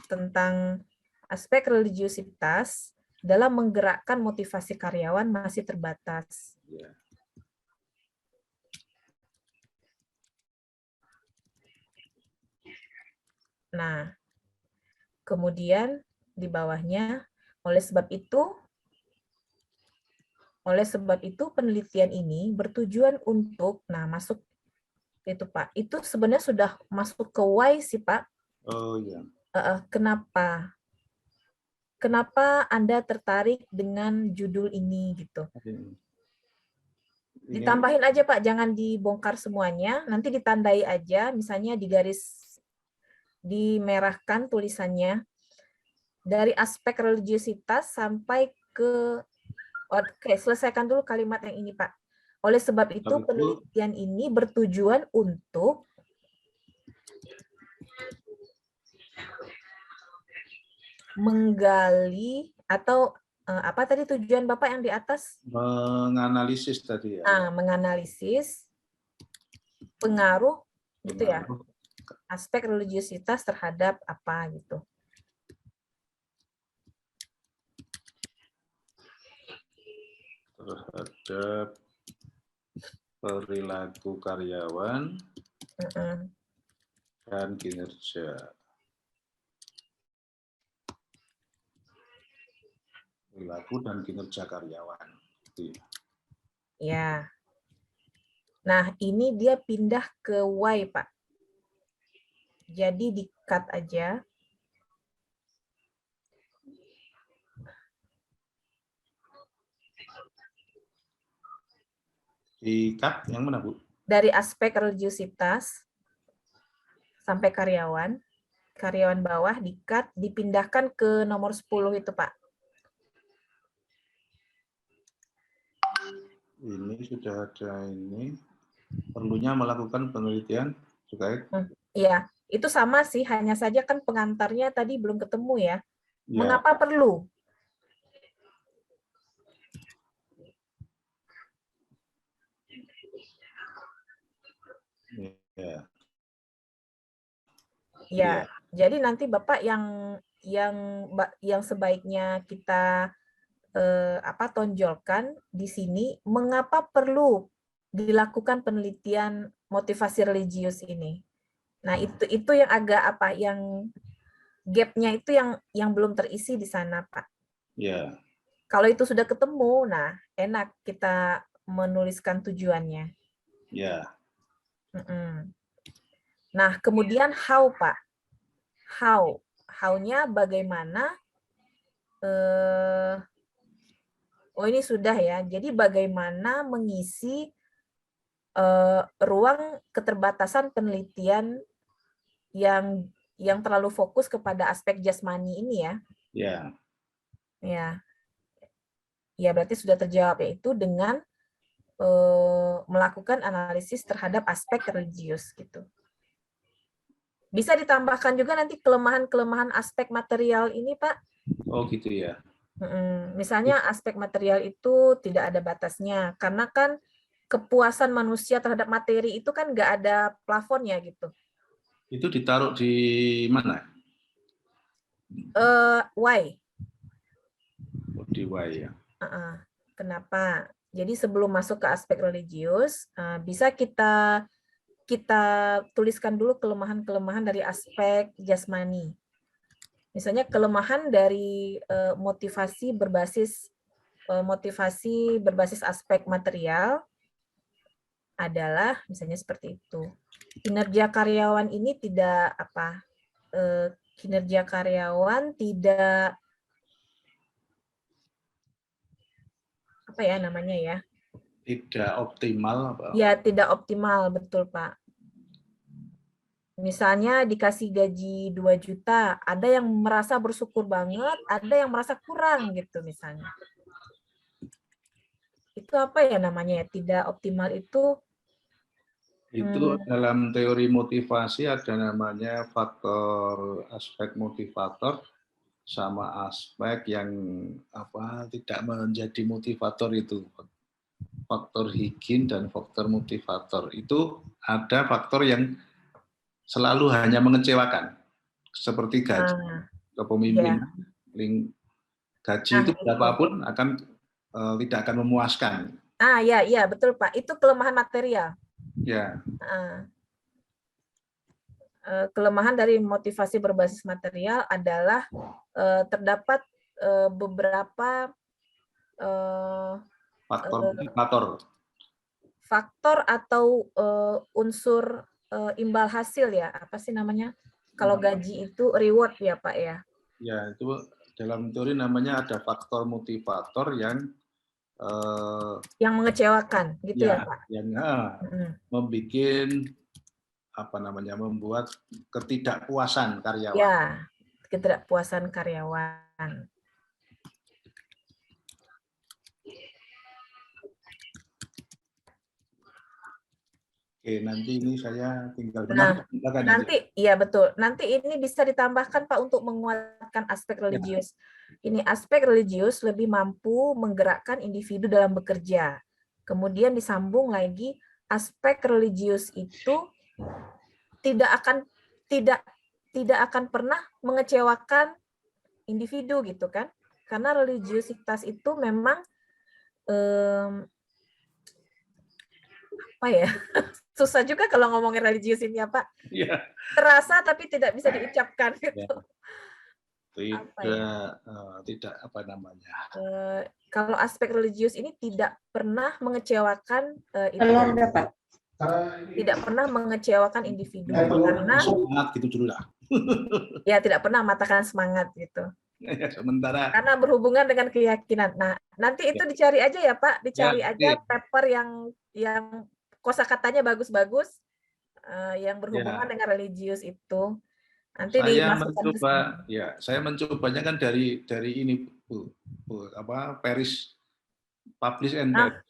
tentang aspek religiusitas dalam menggerakkan motivasi karyawan masih terbatas. Ya. Nah, kemudian di bawahnya, oleh sebab itu penelitian ini bertujuan untuk, nah masuk itu Pak, itu sebenarnya sudah masuk ke why sih Pak. Oh ya. Kenapa Anda tertarik dengan judul ini gitu? Ditambahin aja Pak, jangan dibongkar semuanya, nanti ditandai aja, misalnya dimerahkan tulisannya dari aspek religiusitas sampai ke, oke, selesaikan dulu kalimat yang ini Pak. Oleh sebab itu penelitian ini bertujuan untuk menggali atau apa tadi tujuan Bapak yang di atas? Menganalisis tadi ya. Menganalisis pengaruh gitu ya. Aspek religiusitas terhadap apa gitu. Terhadap perilaku karyawan dan kinerja. Perilaku dan kinerja karyawan. Ya. Nah, ini dia pindah ke why, Pak. Jadi di-cut aja. Di-cut yang mana, Bu? Dari aspek religiusitas sampai karyawan. Karyawan bawah di-cut, dipindahkan ke nomor 10 itu, Pak. Ini sudah ada ini. Perlunya melakukan penelitian terkait. Iya, itu sama sih, hanya saja kan pengantarnya tadi belum ketemu ya. Ya. Mengapa perlu? Ya. Ya, jadi nanti Bapak yang sebaiknya kita tonjolkan di sini, mengapa perlu dilakukan penelitian motivasi religius ini. Nah, itu yang agak yang gap-nya itu yang belum terisi di sana, Pak. Ya. Kalau itu sudah ketemu, nah enak kita menuliskan tujuannya. Ya. Nah, kemudian how, Pak. How-nya bagaimana? Oh, ini sudah ya. Jadi bagaimana mengisi ruang keterbatasan penelitian yang terlalu fokus kepada aspek jasmani ini ya. Ya. Ya, berarti sudah terjawab, yaitu dengan melakukan analisis terhadap aspek religius gitu. Bisa ditambahkan juga nanti kelemahan-kelemahan aspek material ini, Pak. Oh, gitu ya. Misalnya aspek material itu tidak ada batasnya, karena kan kepuasan manusia terhadap materi itu kan nggak ada plafonnya gitu. Itu ditaruh di mana? Why? Di why ya. Kenapa? Jadi sebelum masuk ke aspek religius, bisa kita tuliskan dulu kelemahan-kelemahan dari aspek jasmani. Misalnya kelemahan dari motivasi berbasis aspek material adalah misalnya seperti itu. Kinerja karyawan ini tidak tidak optimal apa? Ya, tidak optimal, betul Pak. Misalnya dikasih gaji 2 juta, ada yang merasa bersyukur banget, ada yang merasa kurang gitu misalnya. Itu apa ya namanya ya, tidak optimal itu? Itu dalam teori motivasi ada namanya faktor aspek motivator sama aspek yang tidak menjadi motivator itu. Faktor Higgins dan faktor motivator. Itu ada faktor yang selalu hanya mengecewakan. Seperti gaji. Kepemimpinan, gaji itu berapapun tidak akan memuaskan. Iya, betul Pak. Itu kelemahan material. Ya. Kelemahan dari motivasi berbasis material adalah terdapat beberapa faktor atau unsur imbal hasil ya, apa sih namanya? Kalau gaji itu reward ya Pak ya? Ya, itu dalam teori namanya ada faktor motivator yang mengecewakan, gitu ya Pak? Yang membuat ketidakpuasan karyawan. Ya, ketidakpuasan karyawan. Oke, nanti ini saya tinggal nanti iya betul. Nanti ini bisa ditambahkan Pak untuk menguatkan aspek religius. Ini aspek religius lebih mampu menggerakkan individu dalam bekerja. Kemudian disambung lagi aspek religius itu tidak akan pernah mengecewakan individu gitu kan? Karena religiusitas itu memang apa ya? Susah juga kalau ngomongin religius ini ya Pak. Iya. Terasa tapi tidak bisa diucapkan gitu. Tidak apa namanya. Kalau aspek religius ini tidak pernah mengecewakan tidak pernah mengecewakan individu karena semangat gitu dulu lah. Ya tidak pernah mematahkan semangat gitu. Sementara karena berhubungan dengan keyakinan. Nah, nanti itu dicari aja ya Pak, dicari aja paper yang kosakatanya bagus-bagus yang berhubungan dengan religius itu. Nanti saya mencobanya kan dari ini Bu, Paris Publish and Paris.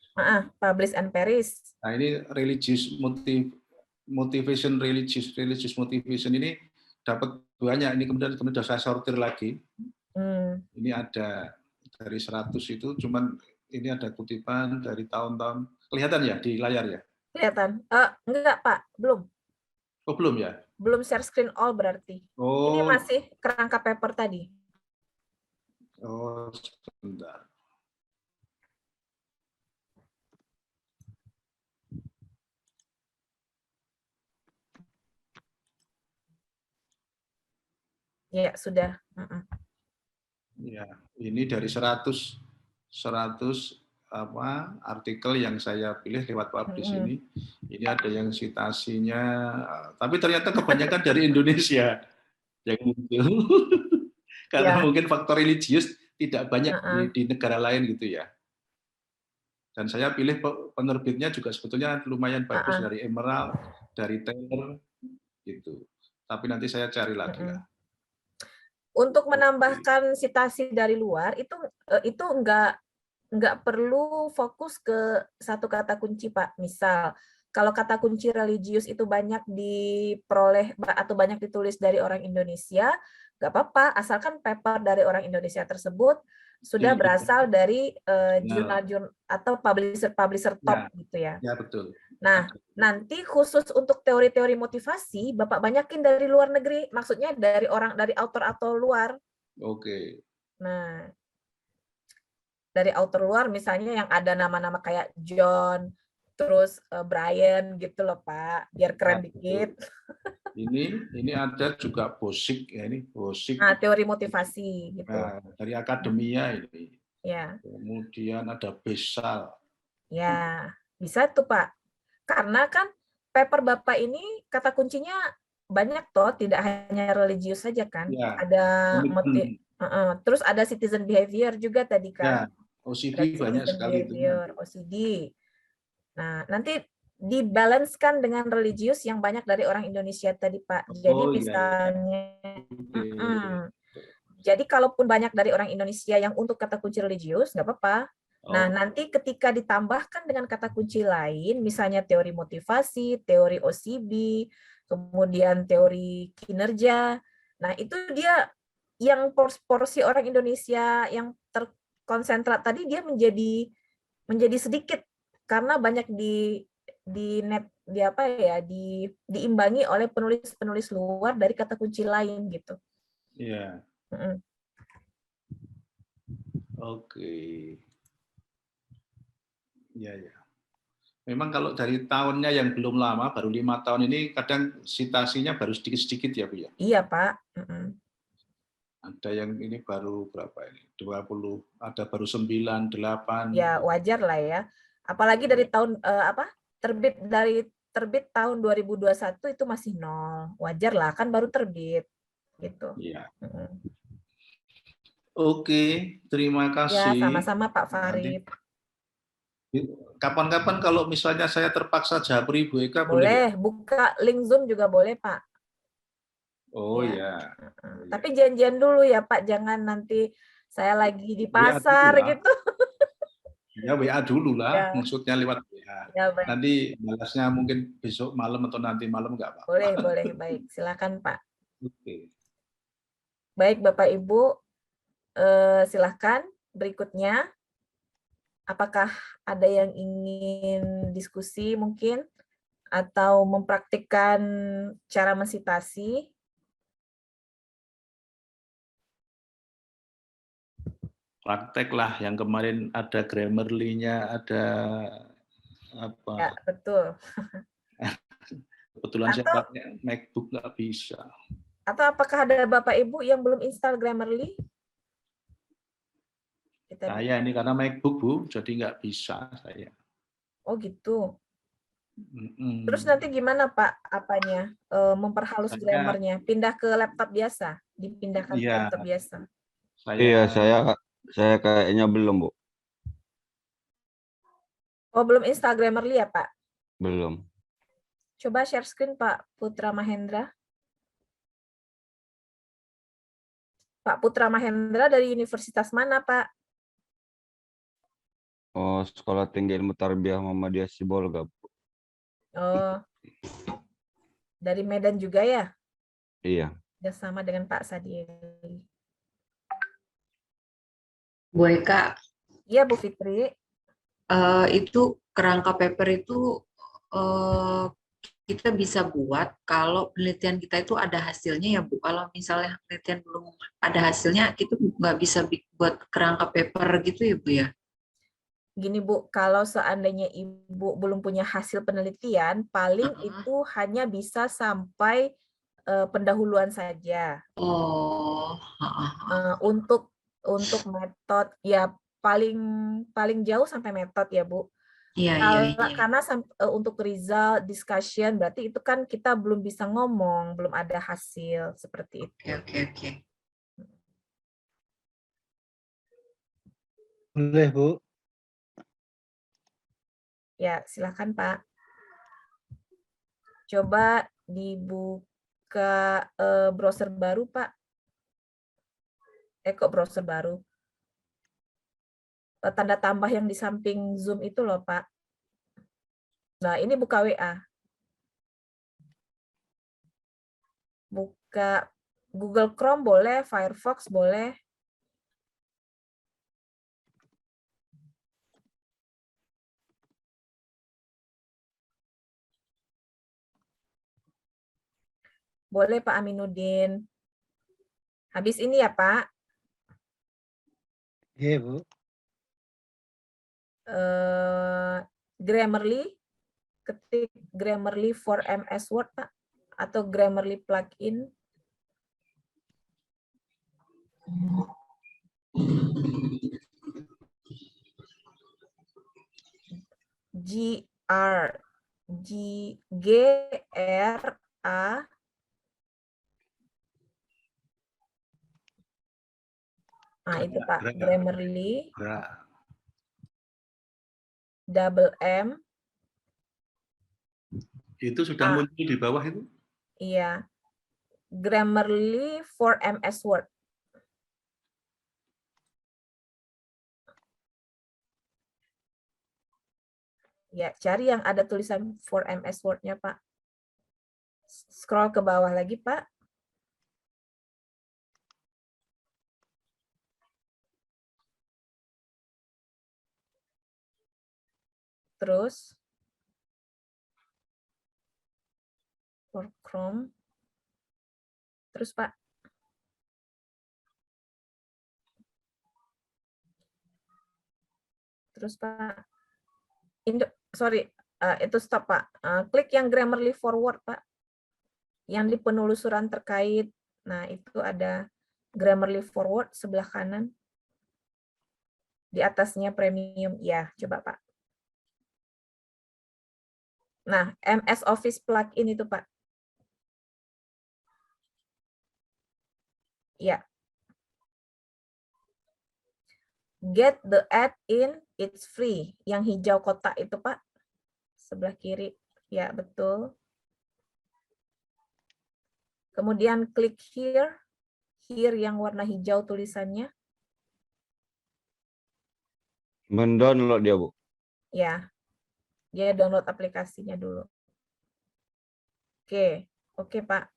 Publish and Paris. Nah, ini religious motivation ini dapat banyak, ini kemudian sudah saya sortir lagi. Ini ada dari 100 itu, cuman ini ada kutipan dari tahun-tahun. Kelihatan ya di layar ya? Kelihatan. Enggak Pak, belum. Oh belum ya? Belum share screen all berarti. Oh. Ini masih kerangka paper tadi. Oh, sebentar. Ya, sudah. Ya, ini dari 100 artikel yang saya pilih lewat publish ini ada yang citasinya, tapi ternyata kebanyakan dari Indonesia yang muncul. Karena mungkin faktor religius tidak banyak di negara lain gitu ya. Dan saya pilih penerbitnya juga sebetulnya lumayan bagus, dari Emerald, dari Taylor gitu. Tapi nanti saya cari lagi lah. Untuk menambahkan citasi dari luar itu nggak perlu fokus ke satu kata kunci Pak. Misal kalau kata kunci religius itu banyak diperoleh atau banyak ditulis dari orang Indonesia, nggak apa-apa, asalkan paper dari orang Indonesia tersebut sudah berasal dari jurnal atau publisher top gitu ya. Ya betul. Nah, nanti khusus untuk teori-teori motivasi, Bapak banyakin dari luar negeri, maksudnya dari author atau luar. Oke. Nah, dari author luar misalnya yang ada nama-nama kayak John, terus Brian gitu loh Pak, biar keren dikit. Ini ada juga Bosik ya, ini Bosik. Nah, teori motivasi gitu. Nah, dari akademia ini. Ya. Kemudian ada Besal. Ya, bisa tuh Pak. Karena kan paper Bapak ini kata kuncinya banyak toh, tidak hanya religius saja kan. Ya. Ada terus ada citizen behavior juga tadi kan. Ya, OCD banyak sekali behavior, itu. OCD. Nah, nanti dibalancekan dengan religius yang banyak dari orang Indonesia tadi Pak. Jadi misalnya jadi kalaupun banyak dari orang Indonesia yang untuk kata kunci religius nggak apa-apa. Nah, Oh, nanti ketika ditambahkan dengan kata kunci lain, misalnya teori motivasi, teori OCB, kemudian teori kinerja. Nah, itu dia yang porsi orang Indonesia yang terkonsentrat tadi dia menjadi sedikit karena banyak di apa ya, diimbangi oleh penulis-penulis luar dari kata kunci lain gitu. iya. Mm-mm. Oke. Iya, ya. Memang kalau dari tahunnya yang belum lama, baru 5 tahun ini, kadang citasinya baru sedikit-sedikit ya, Bu ya. Iya, Pak. Mm-mm. Ada yang ini baru berapa ini? 20, ada baru 9, 8. Ya wajar lah ya. Apalagi dari tahun terbit tahun 2021 itu masih 0. Wajar lah, kan baru terbit gitu. Iya. Mm-mm. Oke, terima Ya, kasih. sama-sama Pak Nanti Farid. kapan-kapan kalau misalnya saya terpaksa japri Bu Eka, boleh ya? Boleh, buka link Zoom juga boleh, Pak. Oh Ya. ya. Mm-mm. Tapi janjian dulu ya, Pak. Jangan nanti saya lagi di WA dulu pasar lah. gitu. Ya WA dulu lah, Ya, maksudnya lewat WA. ya baik. Nanti balasnya mungkin besok malam atau nanti malam nggak apa-apa. Boleh, boleh. Baik, silakan Pak. Oke. Baik, Bapak Ibu. Silakan berikutnya. Apakah ada yang ingin diskusi mungkin atau mempraktikkan cara mensitasi? Praktek lah yang kemarin ada Grammarly-nya, ada apa? Ya, betul. Kebetulan saya Atau pakai MacBook nggak bisa. apakah ada Bapak Ibu yang belum install Grammarly? Saya ini karena MacBook Bu, jadi nggak bisa saya. Oh gitu. Mm-mm. Terus nanti gimana Pak apanya memperhalus Saya- grammarnya? Pindah ke laptop biasa, dipindahkan ke Iya. laptop biasa. Iya, saya kayaknya belum, Bu. Oh belum install Grammarly ya Pak? Belum. Coba share screen Pak Putra Mahendra. Pak Putra Mahendra dari universitas mana Pak? Oh, Sekolah Tinggi Ilmu Tarbiyah Muhammadiyah Sibolga, Bu. Oh dari Medan juga ya? Iya. Sudah sama dengan Pak Sadieli. Bu Eka, Iya Bu Fitri. itu kerangka paper itu kita bisa buat kalau penelitian kita itu ada hasilnya ya Bu. Kalau misalnya penelitian belum ada hasilnya, kita nggak bisa buat kerangka paper gitu ya Bu ya? Gini Bu, kalau seandainya Ibu belum punya hasil penelitian, paling itu hanya bisa sampai pendahuluan saja. Oh, Untuk metode ya paling jauh sampai metode ya Bu. iya. Karena untuk result discussion berarti itu kan kita belum bisa ngomong, belum ada hasil seperti itu. Oke. Boleh, Bu. Ya, silakan Pak. Coba dibuka browser baru, Pak. Kok browser baru? Tanda tambah yang di samping Zoom itu loh, Pak. Nah, ini buka WA. Buka Google Chrome boleh, Firefox boleh. Boleh Pak Aminuddin. Habis ini ya Pak. Iya, Bu. Grammarly, ketik Grammarly for MS Word Pak, atau Grammarly plugin. GRA Nah, itu Pak, Grammarly, double M. Itu sudah muncul di bawah itu? Iya. Grammarly for MS Word. Ya, cari yang ada tulisan for MS Word-nya, Pak. Scroll ke bawah lagi, Pak. Terus for Chrome. Terus, Pak. Terus, Pak. Itu stop, Pak. Klik yang Grammarly Forward, Pak. Yang di penelusuran terkait. Nah, itu ada Grammarly Forward sebelah kanan. Di atasnya premium. Ya, coba, Pak. Nah, MS Office plugin itu, Pak. Ya. Get the add-in, it's free. Yang hijau kotak itu, Pak. Sebelah kiri. Ya, betul. Kemudian klik here. Here yang warna hijau tulisannya. Mendownload dia, Bu. Ya. Dia download aplikasinya dulu. Oke, Pak.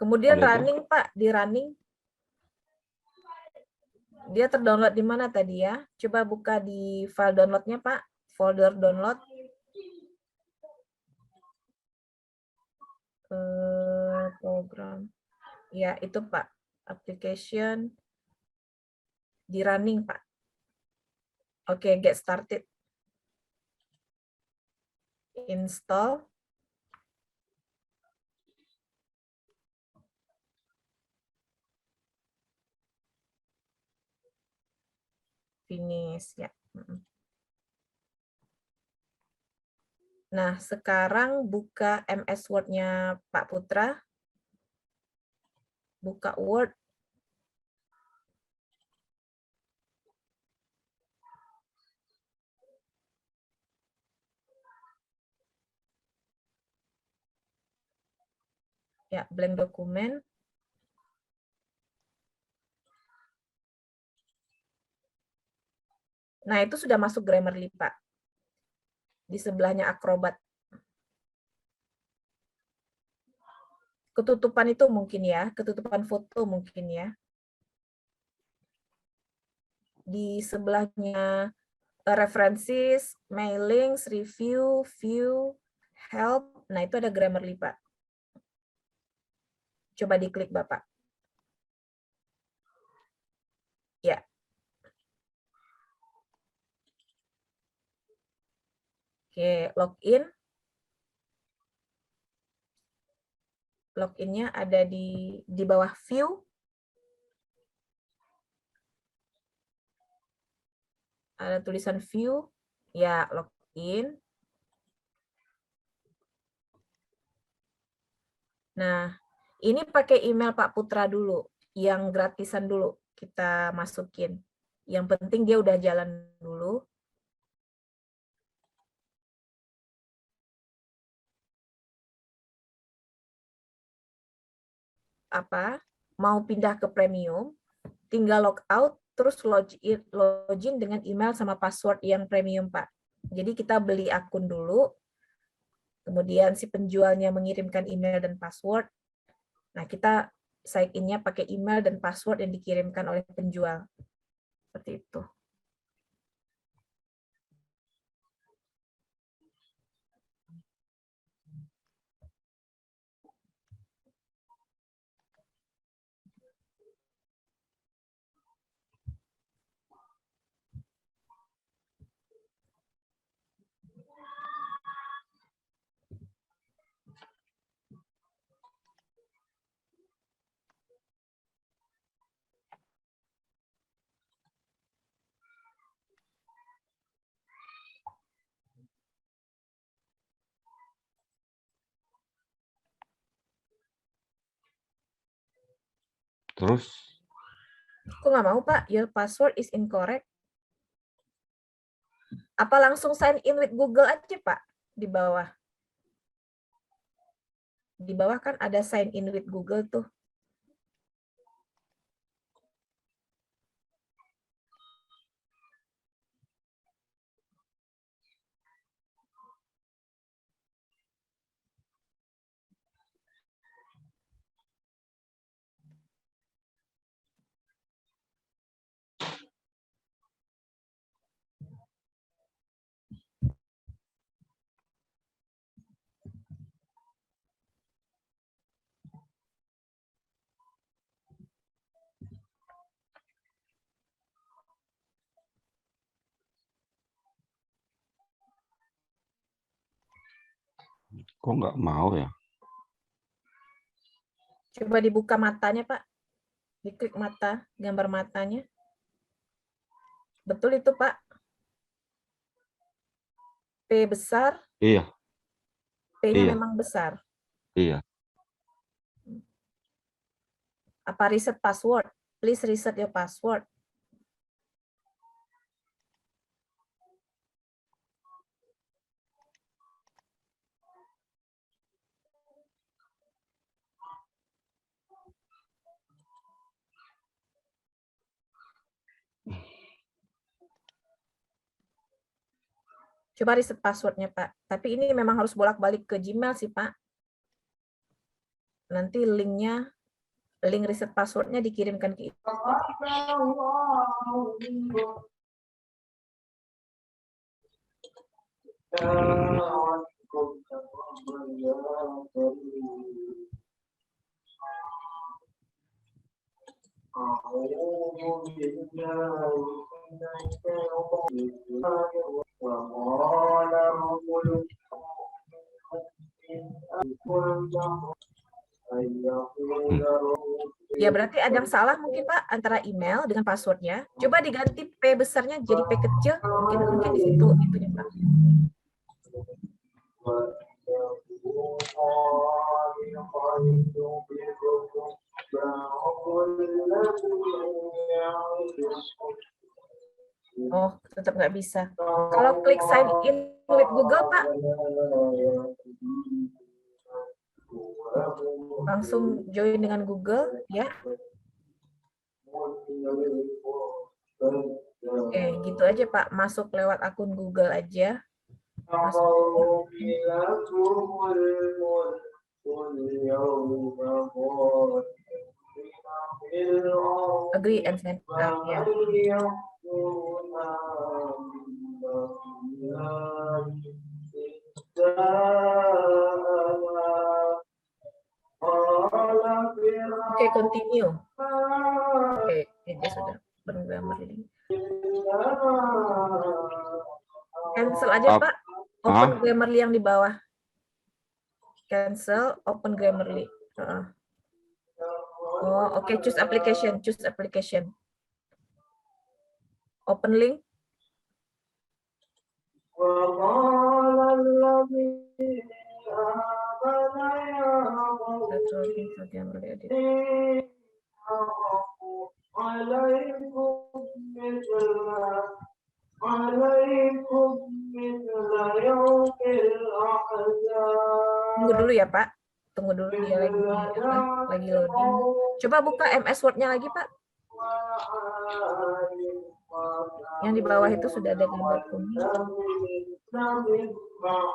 Kemudian running, Pak. Di running. Dia terdownload di mana tadi ya? Coba buka di file downloadnya, Pak. Folder download. Program. Ya, itu, Pak. Application. Di running, Pak. Oke, get started. Install. Finish, ya. Nah, sekarang buka MS Word-nya Pak Putra. Buka Word. Ya, blank dokumen. Nah, itu sudah masuk Grammarly, Pak. Di sebelahnya Acrobat. Ketutupan itu mungkin ya, ketutupan foto mungkin ya. Di sebelahnya references, mailings, review, view, help. Nah, itu ada Grammarly, Pak. Coba diklik, Bapak. Ya. Oke, login. Loginnya ada di bawah view. Ada tulisan view. Ya, login. Nah, ini pakai email Pak Putra dulu. Yang gratisan dulu kita masukin. Yang penting dia udah jalan dulu. Mau pindah ke premium, tinggal logout, terus login dengan email sama password yang premium, Pak. Jadi kita beli akun dulu, kemudian si penjualnya mengirimkan email dan password. Nah, kita sign in-nya pakai email dan password yang dikirimkan oleh penjual. Seperti itu. Terus? Kok nggak mau, Pak? Your password is incorrect. Apa langsung sign in with Google aja, Pak? Di bawah. Di bawah kan ada sign in with Google tuh. Kok nggak mau ya? Coba dibuka matanya, Pak. Diklik mata, gambar matanya. Betul itu, Pak. P besar, Iya, P-nya iya, memang besar. iya. Apa reset password? Please reset your password. Coba reset passwordnya, Pak. Tapi ini memang harus bolak-balik ke Gmail sih, Pak. Nanti link reset passwordnya dikirimkan ke ibu. Ya berarti ada yang salah mungkin Pak antara email dengan passwordnya. Coba diganti P besarnya jadi P kecil, mungkin di situ itunya Pak. Oh, tetap nggak bisa. Kalau klik sign in with Google, Pak, langsung join dengan Google, ya. Oke, gitu aja, Pak. Masuk lewat akun Google aja. Masuk. Agree and sign up, ya. Oke, continue. Oke, ini sudah Grammarly. Cancel aja, Pak. Open Grammarly yang di bawah. Cancel, open Grammarly. Oh, oke, choose application. Open link. Tunggu dulu ya, Pak. Tunggu dulu, dia lagi loading. Coba buka MS Word-nya lagi, Pak. Yang di bawah itu sudah ada gambar kuning.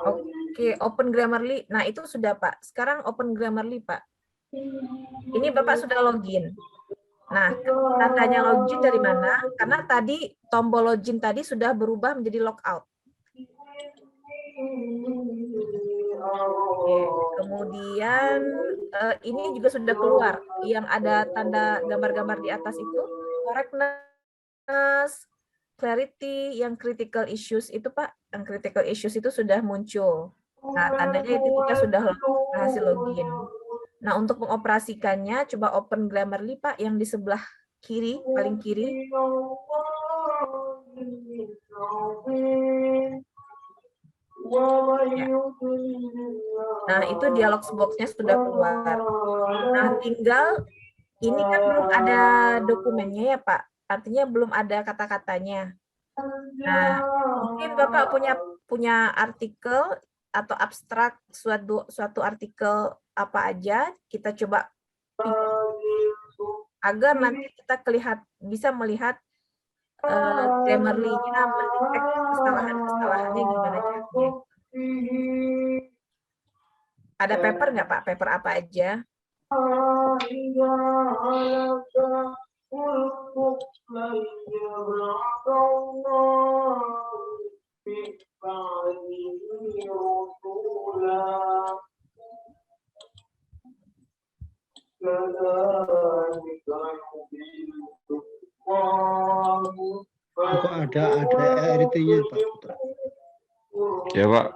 Oke, open Grammarly. Nah, itu sudah, Pak. Sekarang open Grammarly, Pak. Ini Bapak sudah login. Nah, tandanya login dari mana? Karena tadi tombol login tadi sudah berubah menjadi logout. Oke, kemudian ini juga sudah keluar yang ada tanda gambar-gambar di atas itu, correctness, clarity, yang critical issues itu Pak, yang critical issues itu sudah muncul. Nah, tandanya itu kita sudah berhasil login. Nah, untuk mengoperasikannya, coba open Grammarly Pak, yang di sebelah kiri, paling kiri. Ya. Nah, itu dialog box-nya sudah keluar. Nah, tinggal ini kan belum ada dokumennya ya, Pak. Artinya belum ada kata-katanya. Nah, mungkin Bapak punya artikel atau abstrak suatu artikel apa aja, kita coba agar nanti kita bisa melihat Grammarly-nya mendetek kesalahan-kesalahannya gimana caranya. Ada paper nggak Pak? Paper apa aja? Kok ada RT-nya Pak? Ya Pak.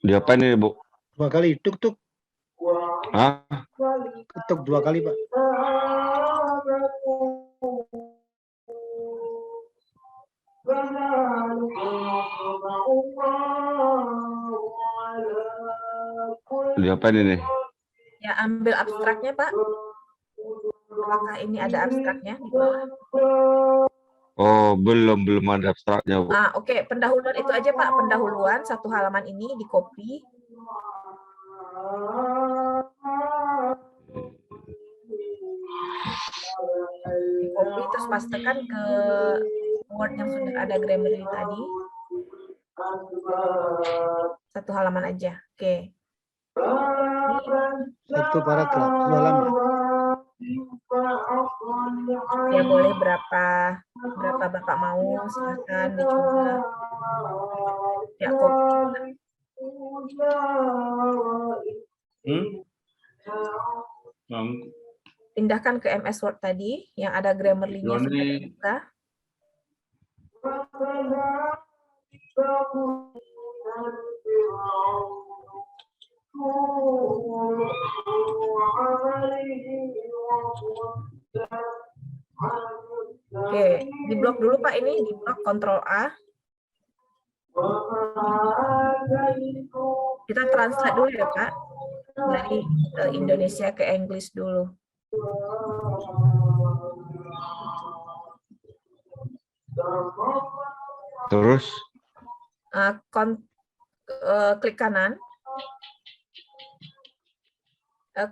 Diapain ini, Bu? 2 kali, tuk. Hah? Ketuk 2 kali, Pak. Diapain ini? Ya, ambil abstraknya, Pak. Apakah ini ada abstraknya di bawah? Oh, belum ada abstraknya, Bu. Oke. Pendahuluan itu aja, Pak. Pendahuluan 1 halaman ini di copy. Di copy terus pastekan ke Word yang sudah ada Grammarly tadi. 1 halaman aja. Oke. 1 paragraf, 2 halaman. Ya, boleh berapa Bapak mau, silakan dicoba. Ya, copy. Pindahkan ke MS Word tadi yang ada Grammarly-nya sudah dibuka. Oke, di blok dulu Pak ini, di blok Ctrl A. Kita translate dulu ya Pak, dari Indonesia ke English dulu. Terus? Klik kanan.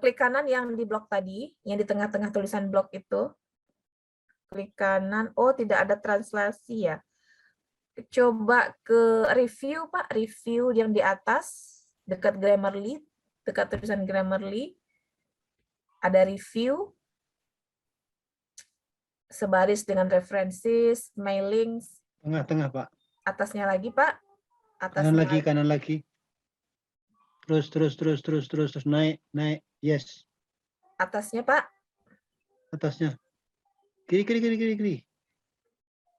Klik kanan yang di blok tadi, yang di tengah-tengah tulisan blok itu. Klik kanan. Oh, tidak ada translasi ya. Coba ke review, Pak. Review yang di atas, dekat Grammarly, dekat tulisan Grammarly. Ada review. Sebaris dengan references, mailings. Tengah-tengah, Pak. Atasnya lagi, Pak. Atasnya Kanan lagi. Terus naik. Yes. Atasnya, Pak. Atasnya. Kiri.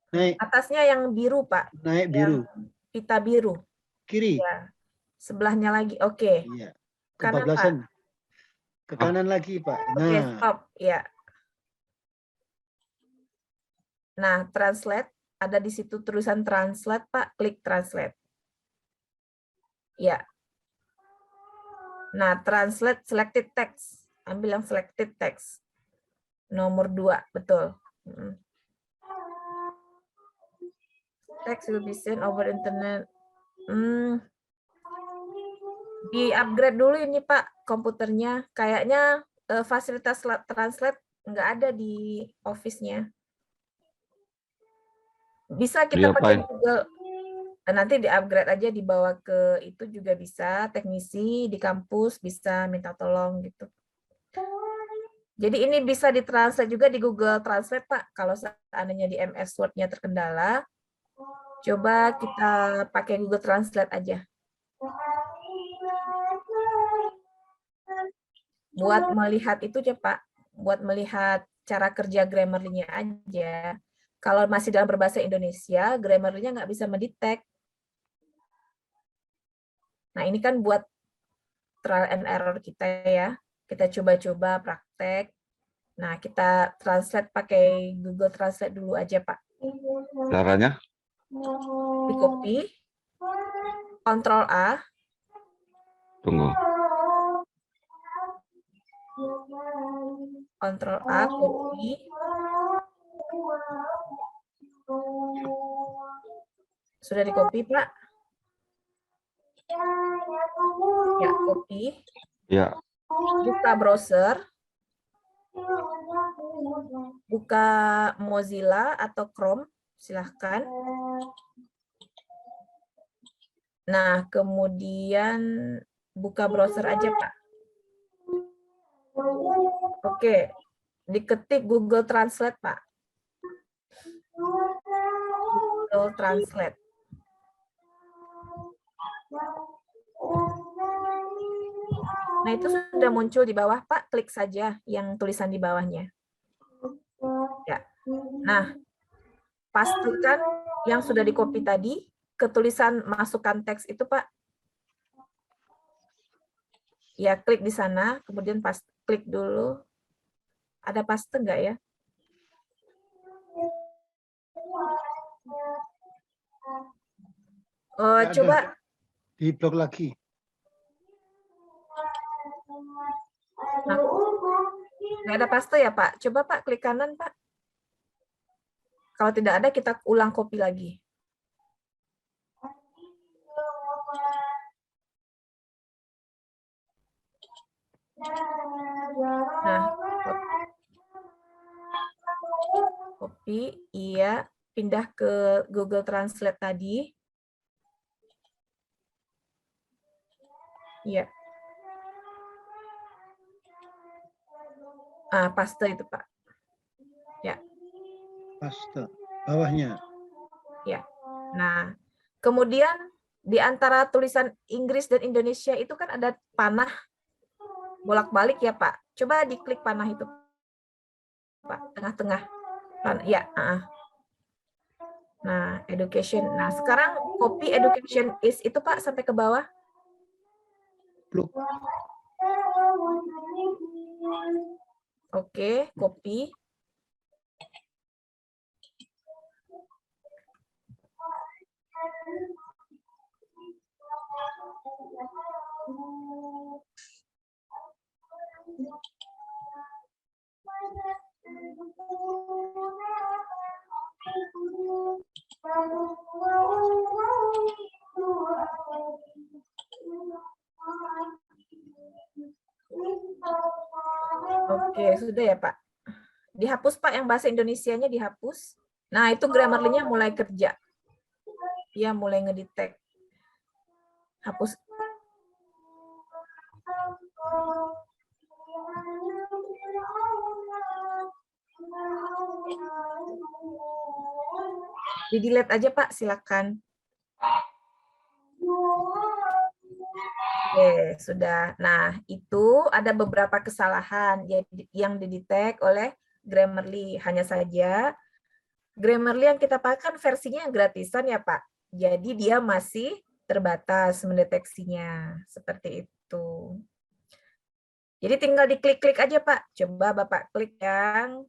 Naik. Atasnya yang biru, Pak. Naik biru. Yang pita biru. Kiri. Ya. Sebelahnya lagi. Oke. Iya. Kanan, Kebablasan. Pak. Ke kanan lagi, Pak. Nah. Oke, stop. Ya. Nah, translate. Ada di situ tulisan translate, Pak. Klik translate. Ya. Nah, translate selected text. Ambil yang selected text. Nomor 2, betul. Text will be sent over internet. Di upgrade dulu ini Pak, komputernya. Kayaknya fasilitas translate nggak ada di Office-nya. Bisa kita pakai Google. Nanti di-upgrade aja, dibawa ke itu juga bisa, teknisi di kampus bisa minta tolong gitu. Jadi ini bisa ditranslate juga di Google Translate, Pak. Kalau seandainya di MS Word-nya terkendala, coba kita pakai Google Translate aja. Buat melihat itu aja, Pak. Buat melihat cara kerja Grammarly-nya aja. Kalau masih dalam berbahasa Indonesia, Grammarly-nya nggak bisa mendetek. Nah, ini kan buat trial and error kita ya. Kita coba-coba praktek. Nah, kita translate pakai Google Translate dulu aja, Pak. Caranya? Di copy. Ctrl A. Tunggu. Ctrl A, copy. Sudah di copy, Pak? Ya, copy. Ya. Buka browser. Buka Mozilla atau Chrome, silahkan. Nah, kemudian buka browser aja, Pak. Oke, diketik Google Translate, Pak. Google Translate. Nah, itu sudah muncul di bawah, Pak. Klik saja yang tulisan di bawahnya. Ya. Nah, pastikan yang sudah di-copy tadi ke tulisan masukkan teks itu, Pak. Ya, klik di sana, kemudian klik dulu. Ada paste enggak ya? Oh, Nggak coba ada. Di blok lagi. Nah, nggak ada paste ya, Pak? Coba, Pak, klik kanan, Pak. Kalau tidak ada, kita ulang copy lagi. Nah, copy, iya. Pindah ke Google Translate tadi. Iya. Ah, paste itu, Pak. Ya. Paste. Bawahnya. Ya. Nah, kemudian di antara tulisan Inggris dan Indonesia itu kan ada panah bolak-balik ya, Pak. Coba diklik panah itu, Pak, tengah-tengah. Ya. Nah, education. Nah, sekarang copy education is itu, Pak, sampai ke bawah. Blok. Oke, copy. Oke, sudah ya, Pak. Dihapus, Pak, yang bahasa Indonesianya dihapus. Nah, itu Grammarly-nya mulai kerja. Dia mulai ngedetect. Hapus. Di-delete aja, Pak, silakan. Oke, sudah. Nah, itu ada beberapa kesalahan yang didetect oleh Grammarly. Hanya saja, Grammarly yang kita pakai kan versinya yang gratisan ya, Pak. Jadi dia masih terbatas mendeteksinya. Seperti itu. Jadi tinggal diklik-klik aja, Pak. Coba Bapak klik yang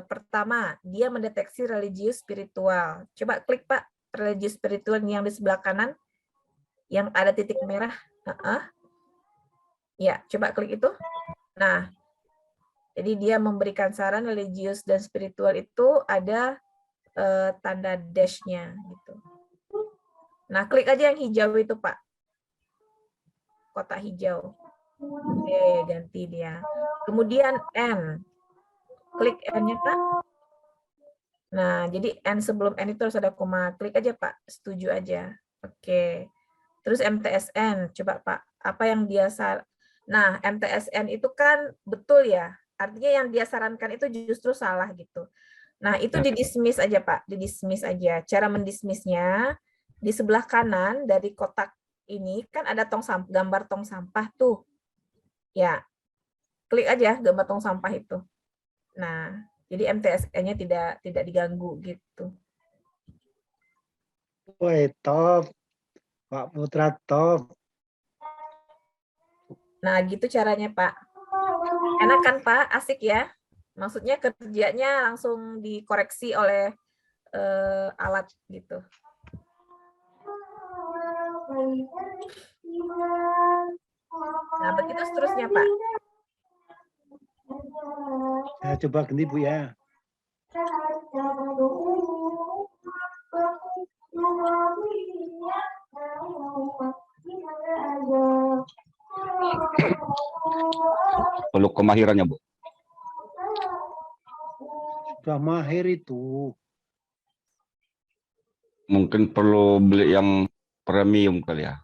pertama. Dia mendeteksi religius spiritual. Coba klik, Pak, religius spiritual yang di sebelah kanan. Yang ada titik merah. Ya, coba klik itu. Nah, jadi dia memberikan saran religius dan spiritual itu ada tanda dash-nya gitu. Nah, klik aja yang hijau itu, Pak. Kotak hijau. Oke, ganti dia. Kemudian N. Klik N-nya, Pak. Nah, jadi N sebelum N itu harus ada koma. Klik aja, Pak. Setuju aja. Oke. Terus MTSN. Coba, Pak. Apa yang dia Nah, MTSN itu kan betul ya. Artinya yang dia sarankan itu justru salah gitu. Nah, itu di-dismiss aja, Pak. Di-dismiss aja. Cara mendismissnya, di sebelah kanan dari kotak ini kan ada gambar tong sampah tuh. Ya, klik aja gambar tong sampah itu. Nah, jadi MTSN-nya tidak diganggu gitu. Woi, top. Pak Putra top. Nah, gitu caranya, Pak. Enak kan, Pak? Asik ya? Maksudnya kerjanya langsung dikoreksi oleh alat gitu. Nah, begitu seterusnya, Pak. Saya coba ganti, Bu, ya. Perlu kemahirannya, Bu. Sudah mahir itu. Mungkin perlu beli yang premium kali ya.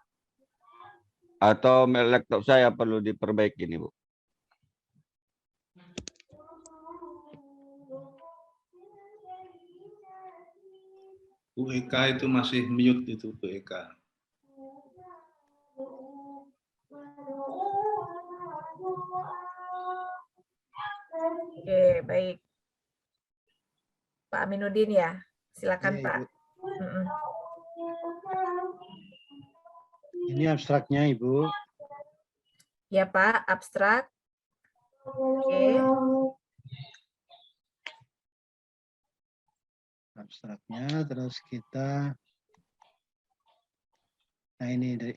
Atau laptop saya perlu diperbaiki nih, Bu. Bu Eka itu masih mute itu Bu Eka. Oke, baik. Pak Aminuddin ya, silakan Iya, Pak. Ibu. Mm-mm. Ini abstraknya, Ibu. Ya Pak, abstrak. Oke. Abstraknya, terus kita, nah ini dari,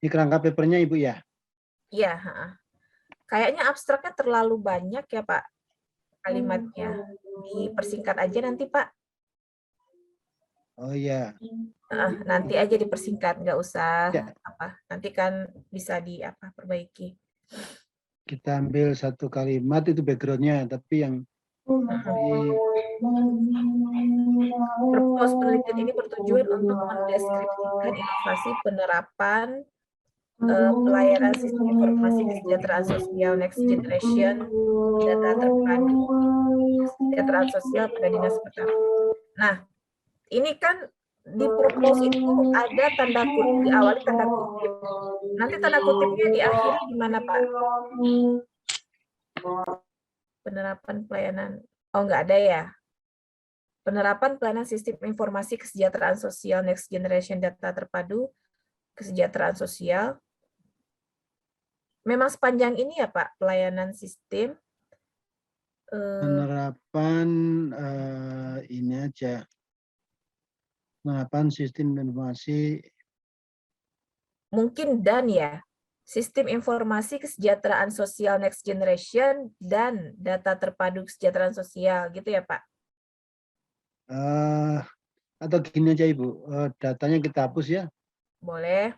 ini kerangka papernya Ibu ya? Iya. Kayaknya abstraknya terlalu banyak ya Pak kalimatnya. Dipersingkat aja nanti Pak. Oh iya. Nanti aja dipersingkat, nggak usah Ya. apa. Nanti kan bisa perbaiki. Kita ambil satu kalimat itu backgroundnya, tapi yang Purpose penelitian ini bertujuan untuk mendeskripsikan inovasi penerapan pelayanan sistem informasi kesejahteraan sosial next generation, data terpadu kesejahteraan sosial pada dinas kota. Nah, ini kan di purpose itu ada tanda kutip, diawali tanda kutip. Nanti tanda kutipnya di akhir gimana Pak? Penerapan pelayanan. Oh, nggak ada ya? Penerapan pelayanan sistem informasi kesejahteraan sosial next generation data terpadu kesejahteraan sosial. Memang sepanjang ini ya Pak, pelayanan sistem. Penerapan ini aja. Penerapan sistem informasi. Mungkin dan ya. Sistem informasi kesejahteraan sosial next generation dan data terpadu kesejahteraan sosial. Gitu ya Pak? Atau gini aja Ibu, datanya kita hapus ya. Boleh.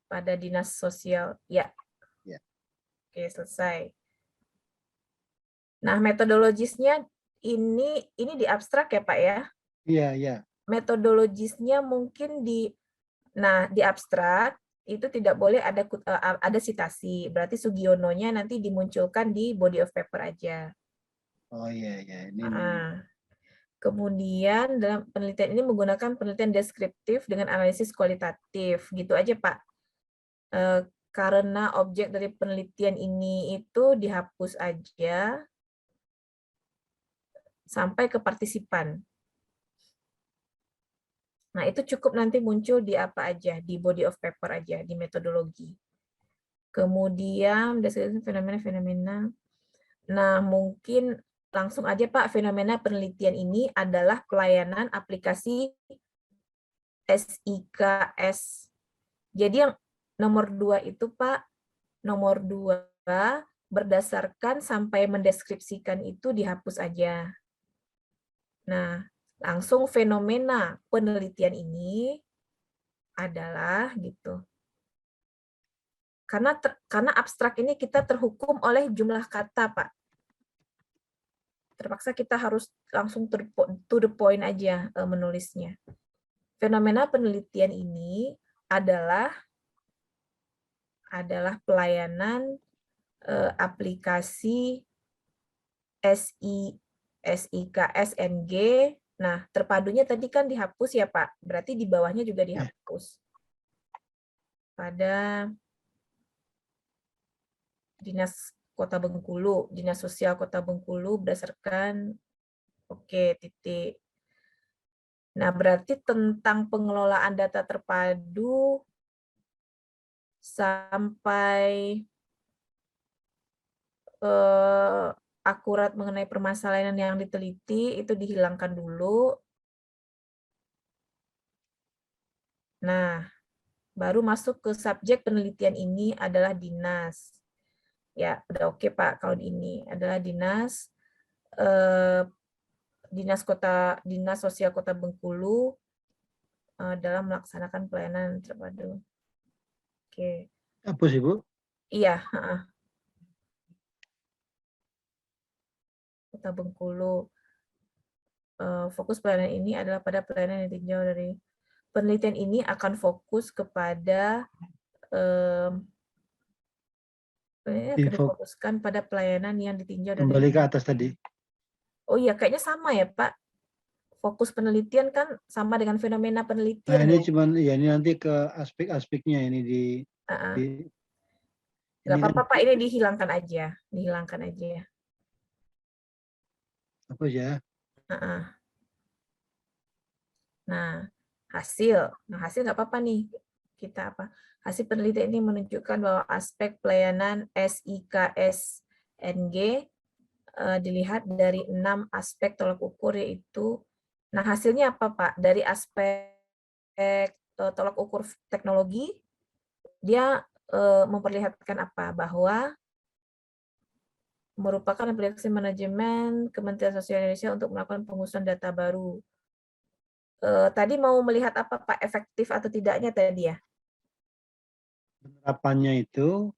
Pada dinas sosial. Ya. Oke, selesai. Nah, metodologisnya ini di abstrak ya, Pak ya? Iya, iya. Metodologisnya mungkin di abstrak itu tidak boleh ada sitasi. Berarti Sugiono-nya nanti dimunculkan di body of paper aja. Oh iya, iya. Ini. Kemudian dalam penelitian ini menggunakan penelitian deskriptif dengan analisis kualitatif. Gitu aja, Pak. Karena objek dari penelitian ini itu dihapus aja sampai ke partisipan. Nah, itu cukup nanti muncul di apa aja, di body of paper aja, di metodologi. Kemudian, deskripsi fenomena-fenomena. Nah, mungkin langsung aja Pak, fenomena penelitian ini adalah pelayanan aplikasi SIKS. Jadi yang nomor 2 itu Pak, nomor 2 berdasarkan sampai mendeskripsikan itu dihapus aja. Nah, langsung fenomena penelitian ini adalah gitu. Karena abstrak ini kita terhukum oleh jumlah kata, Pak. Terpaksa kita harus langsung to the point aja menulisnya. Fenomena penelitian ini adalah pelayanan aplikasi SIKSNG. Nah, terpadunya tadi kan dihapus ya, Pak. Berarti di bawahnya juga dihapus. Pada Dinas Kota Bengkulu, Dinas Sosial Kota Bengkulu berdasarkan titik. Nah, berarti tentang pengelolaan data terpadu sampai akurat mengenai permasalahan yang diteliti itu dihilangkan dulu. Nah, baru masuk ke subjek penelitian ini adalah dinas. Ya, udah oke Pak, kalau ini adalah dinas Dinas Sosial Kota Bengkulu dalam melaksanakan pelayanan terpadu. Oke. Hapus Ibu? Iya, Kota Bengkulu. Fokus pelayanan ini adalah pada pelayanan yang ditinjau dari penelitian ini akan fokus kepada Difokuskan pada pelayanan yang ditinjau dan Kembali ke atas tadi. Oh iya, kayaknya sama ya Pak. Fokus penelitian kan sama dengan fenomena Nah, penelitian ini ya. cuman ya ini nanti ke aspek-aspeknya ini Nggak ini apa-apa Pak, ini dihilangkan aja. Dihilangkan aja ya. apa ya? Nah, hasil. Nah, hasil nggak apa-apa nih. Kita apa? Hasil penelitian ini menunjukkan bahwa aspek pelayanan SIKSNG dilihat dari 6 aspek tolak ukur, yaitu, nah hasilnya apa Pak? Dari aspek tolak ukur teknologi, dia memperlihatkan apa? Bahwa merupakan aplikasi manajemen Kementerian Sosial Indonesia untuk melakukan pengusulan data baru. Tadi mau melihat apa Pak, efektif atau tidaknya tadi ya? Penerapannya itu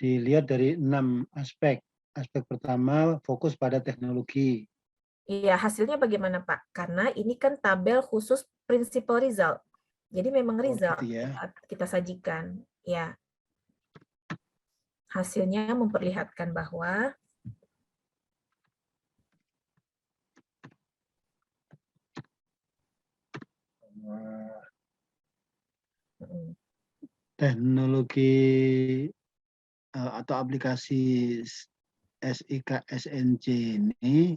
dilihat dari 6 aspek. Aspek pertama fokus pada teknologi. Iya, hasilnya bagaimana Pak? Karena ini kan tabel khusus principal result. Jadi memang result Gitu ya. kita sajikan. Ya. Hasilnya memperlihatkan bahwa Teknologi atau aplikasi SIKSNJ ini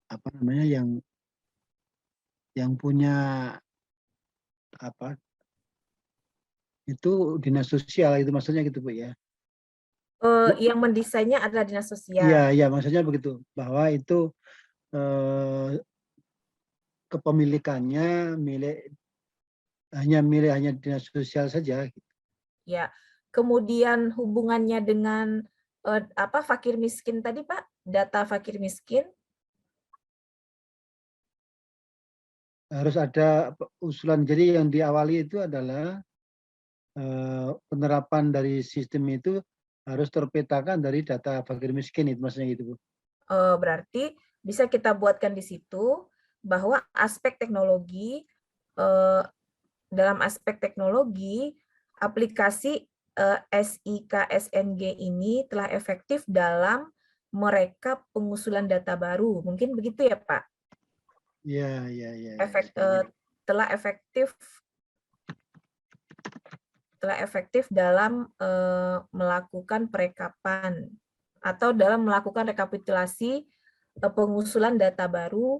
apa namanya yang punya apa itu dinas sosial, itu maksudnya gitu Bu ya. Yang mendesainnya adalah dinas sosial. Iya, maksudnya begitu, bahwa itu kepemilikannya hanya dinas sosial saja. Ya, kemudian hubungannya dengan apa fakir miskin tadi Pak, data fakir miskin Harus ada usulan. Jadi yang diawali itu adalah penerapan dari sistem itu harus terpetakan dari data fakir miskin, itu maksudnya gitu Bu. Berarti bisa kita buatkan di situ bahwa aspek teknologi, dalam aspek teknologi aplikasi SIKSNG ini telah efektif dalam merekap pengusulan data baru. Mungkin begitu ya Pak? Iya. Telah efektif dalam melakukan perekapan atau dalam melakukan rekapitulasi pengusulan data baru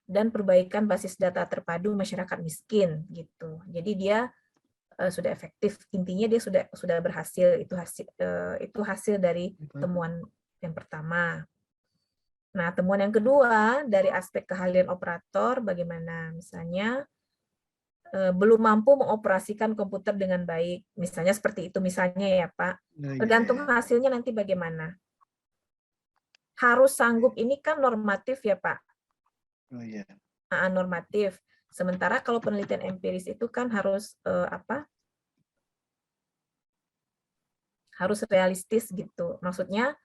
dan perbaikan basis data terpadu masyarakat miskin gitu. Jadi dia sudah efektif. Intinya dia sudah berhasil. Itu hasil dari temuan yang pertama. Nah, temuan yang kedua dari aspek keahlian operator, bagaimana misalnya belum mampu mengoperasikan komputer dengan baik. Misalnya seperti itu misalnya ya Pak. Tergantung hasilnya nanti bagaimana. Harus sanggup ini kan normatif ya Pak. Oh iya. Normatif. Sementara kalau penelitian empiris itu kan harus harus realistis gitu. Maksudnya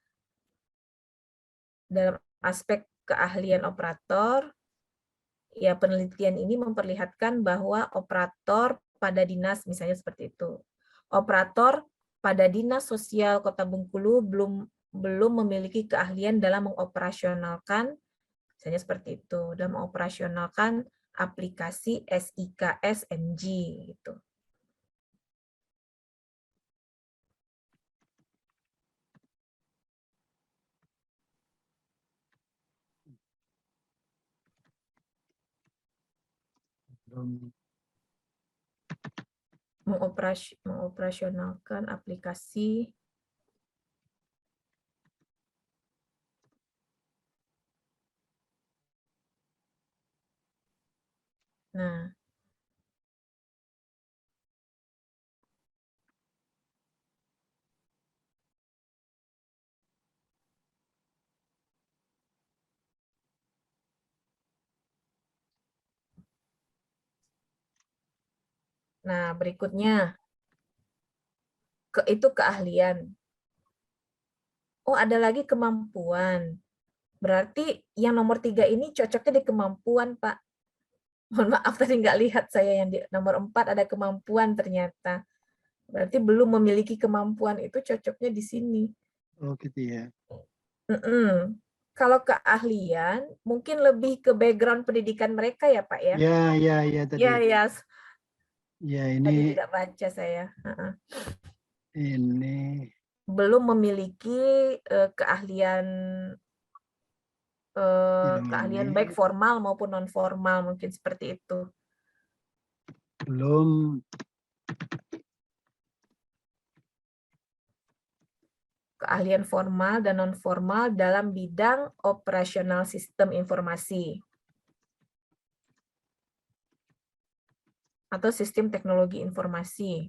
dalam aspek keahlian operator, ya penelitian ini memperlihatkan bahwa operator pada dinas, misalnya seperti itu. Operator pada dinas sosial Kota Bengkulu belum memiliki keahlian dalam mengoperasionalkan, misalnya seperti itu, dalam mengoperasionalkan aplikasi SIKSNG gitu. Mengoperasionalkan aplikasi Nah, berikutnya itu keahlian. Oh, ada lagi kemampuan. Berarti yang nomor 3 ini cocoknya di kemampuan, Pak. Mohon maaf tadi nggak lihat saya yang di nomor 4 ada kemampuan ternyata. Berarti belum memiliki kemampuan itu cocoknya di sini. Oh gitu ya. Kalau keahlian mungkin lebih ke background pendidikan mereka ya Pak ya? Ya tadi. Ya, ya. Ya Tadi ini tidak baca saya. ini Belum memiliki keahlian ini baik formal maupun non formal mungkin seperti itu. belum Keahlian formal dan non formal dalam bidang operasional sistem informasi atau sistem teknologi informasi.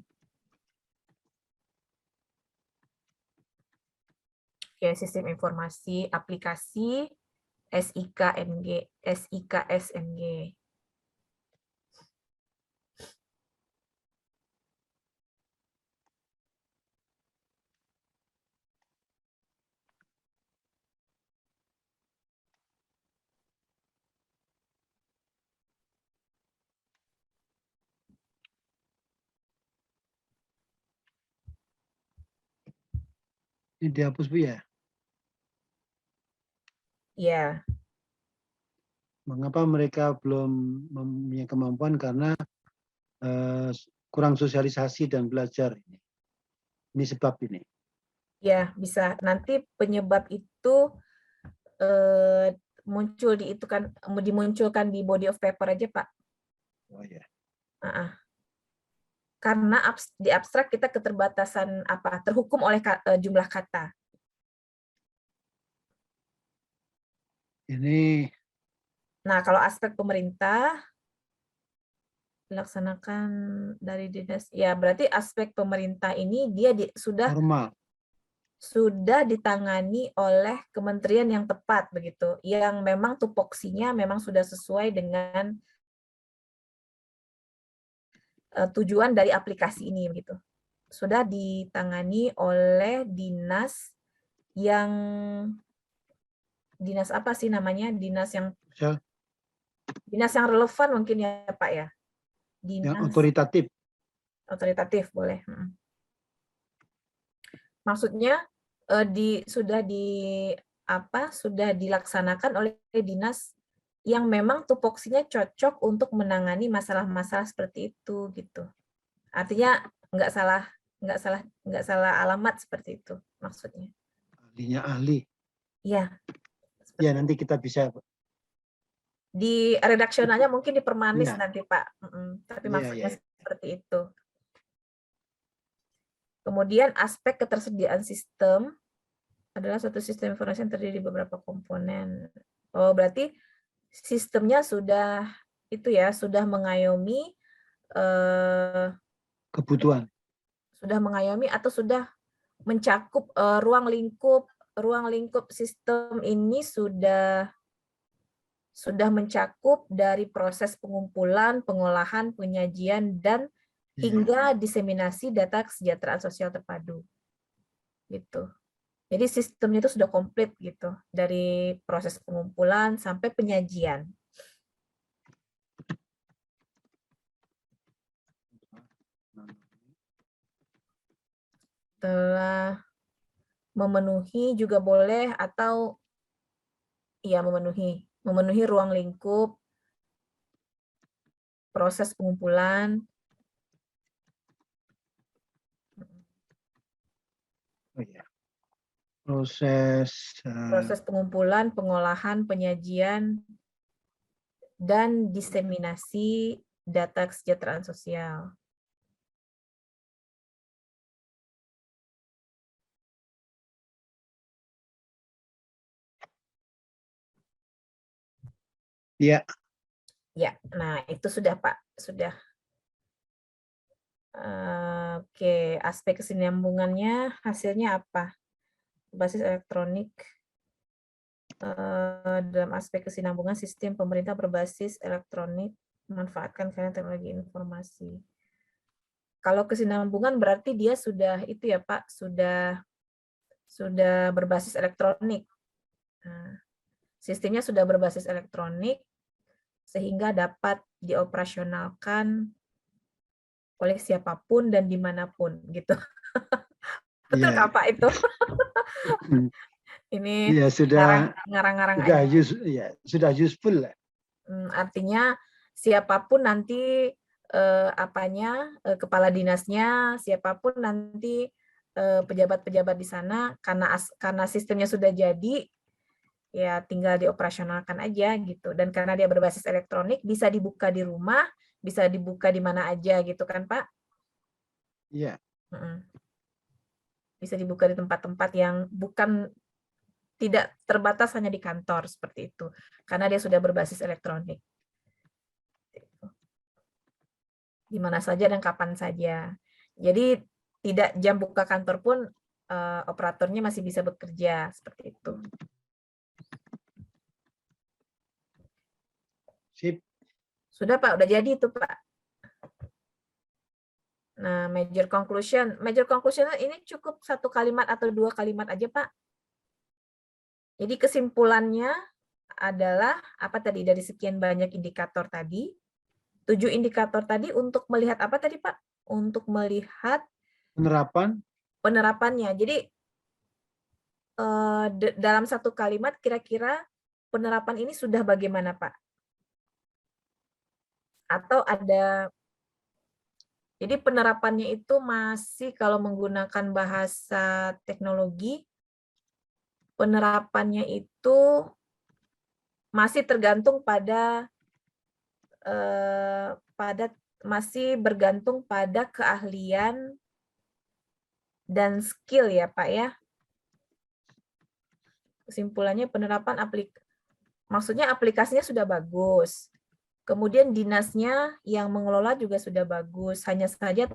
Oke, sistem informasi aplikasi SIKNG, SIKSNG. ini dihapus Bu ya. Ya, Mengapa mereka belum mempunyai kemampuan? Karena kurang sosialisasi dan belajar ini. Ini sebab ini. ya bisa. Nanti penyebab itu muncul dimunculkan di body of paper aja Pak. Oh ya. Karena di abstrak kita keterbatasan terhukum oleh jumlah kata. Ini Nah, kalau aspek pemerintah dilaksanakan dari dinas, ya berarti aspek pemerintah ini dia formal. sudah ditangani oleh kementerian yang tepat begitu, yang memang tupoksinya memang sudah sesuai dengan tujuan dari aplikasi ini begitu. Sudah ditangani oleh dinas apa sih namanya? Dinas yang relevan mungkin ya Pak ya. Yang otoritatif. Otoritatif boleh. Maksudnya sudah dilaksanakan oleh dinas yang memang tupoksinya cocok untuk menangani masalah-masalah seperti itu gitu. Artinya nggak salah alamat seperti itu maksudnya. Ahlinya ahli. Iya. Ya nanti kita bisa Di redaksionalnya mungkin dipermanis ya. nanti Pak. Tapi maksudnya seperti itu. Kemudian aspek ketersediaan sistem adalah suatu sistem informasi yang terdiri dari beberapa komponen. Oh, berarti sistemnya sudah sudah mengayomi kebutuhan. Sudah mengayomi atau sudah mencakup ruang lingkup sistem ini sudah mencakup dari proses pengumpulan, pengolahan, penyajian dan hingga diseminasi data kesejahteraan sosial terpadu. Gitu. Jadi sistemnya itu sudah komplit gitu, dari proses pengumpulan sampai penyajian. Setelah memenuhi juga boleh atau memenuhi ruang lingkup, proses pengumpulan. Oh ya. Proses Pengumpulan, pengolahan, penyajian, dan diseminasi data kesejahteraan sosial. Ya. Ya, nah itu sudah Pak, sudah. Oke, aspek kesinambungannya hasilnya apa? Basis elektronik. Dalam aspek kesinambungan sistem pemerintah berbasis elektronik memanfaatkan teknologi informasi. Kalau kesinambungan berarti dia sudah itu ya Pak, sudah berbasis elektronik. Nah, sistemnya sudah berbasis elektronik sehingga dapat dioperasionalkan oleh siapapun dan dimanapun gitu. Betul Iya, Kak Pak itu? Ini iya sudah ngarang-ngarang sudah aja. sudah useful lah. Artinya siapapun nanti kepala dinasnya, siapapun nanti pejabat-pejabat di sana, karena sistemnya sudah jadi, ya tinggal dioperasionalkan aja gitu. Dan karena dia berbasis elektronik, bisa dibuka di rumah, bisa dibuka di mana aja gitu kan Pak? Iya. Bisa dibuka di tempat-tempat yang tidak terbatas hanya di kantor seperti itu, karena dia sudah berbasis elektronik. Di mana saja dan kapan saja. Jadi tidak jam buka kantor pun operatornya masih bisa bekerja seperti itu. Sip. Sudah Pak, udah jadi itu Pak. Nah, major conclusion ini cukup 1 kalimat atau 2 kalimat aja Pak. Jadi kesimpulannya adalah apa tadi, dari sekian banyak indikator tadi, 7 indikator tadi untuk melihat apa tadi Pak? Untuk melihat penerapannya. Jadi dalam 1 kalimat kira-kira penerapan ini sudah bagaimana Pak? Atau ada, jadi penerapannya itu masih, kalau menggunakan bahasa teknologi, penerapannya itu masih tergantung masih bergantung pada keahlian dan skill ya Pak ya. Kesimpulannya penerapan maksudnya aplikasinya sudah bagus. Kemudian dinasnya yang mengelola juga sudah bagus. Hanya saja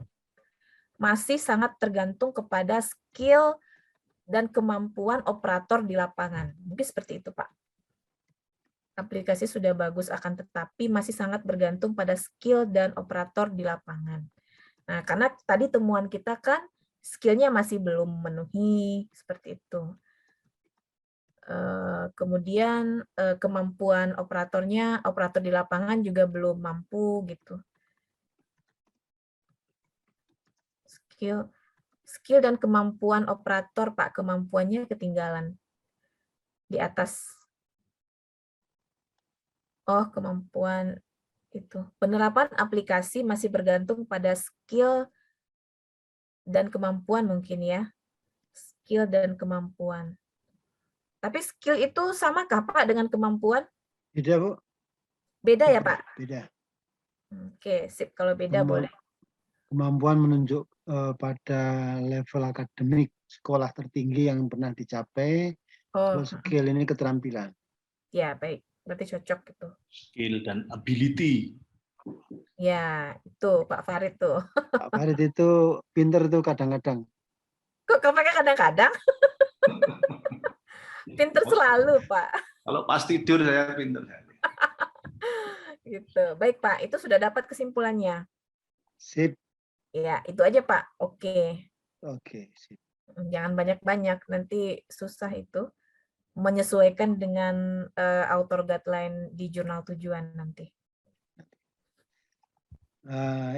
masih sangat tergantung kepada skill dan kemampuan operator di lapangan. Mungkin seperti itu Pak. Aplikasi sudah bagus, akan tetapi masih sangat bergantung pada skill dan operator di lapangan. Nah, karena tadi temuan kita kan skill-nya masih belum memenuhi, seperti itu. Kemudian kemampuan operator di lapangan juga belum mampu gitu. Skill dan kemampuan operator Pak, kemampuannya ketinggalan di atas. Oh, kemampuan itu. Penerapan aplikasi masih bergantung pada skill dan kemampuan mungkin ya. Skill dan kemampuan. Tapi skill itu samakah Pak dengan kemampuan? Beda, Bu. Beda ya Pak? Beda. Oke, sip. Kalau beda boleh. Kemampuan menunjuk pada level akademik sekolah tertinggi yang pernah dicapai. Kalau skill ini keterampilan. Ya, baik. Berarti cocok gitu. Skill dan ability. Ya, itu Pak Farid tuh. Pak Farid itu pinter tuh kadang-kadang. Kok pakai kadang-kadang? Pinter selalu, Pak. Kalau pas tidur saya pinter. Gitu. Baik, Pak. Itu sudah dapat kesimpulannya. Sip. Ya, itu aja, Pak. Oke. Oke, sip. Jangan banyak-banyak, nanti susah itu menyesuaikan dengan author guideline di jurnal tujuan nanti.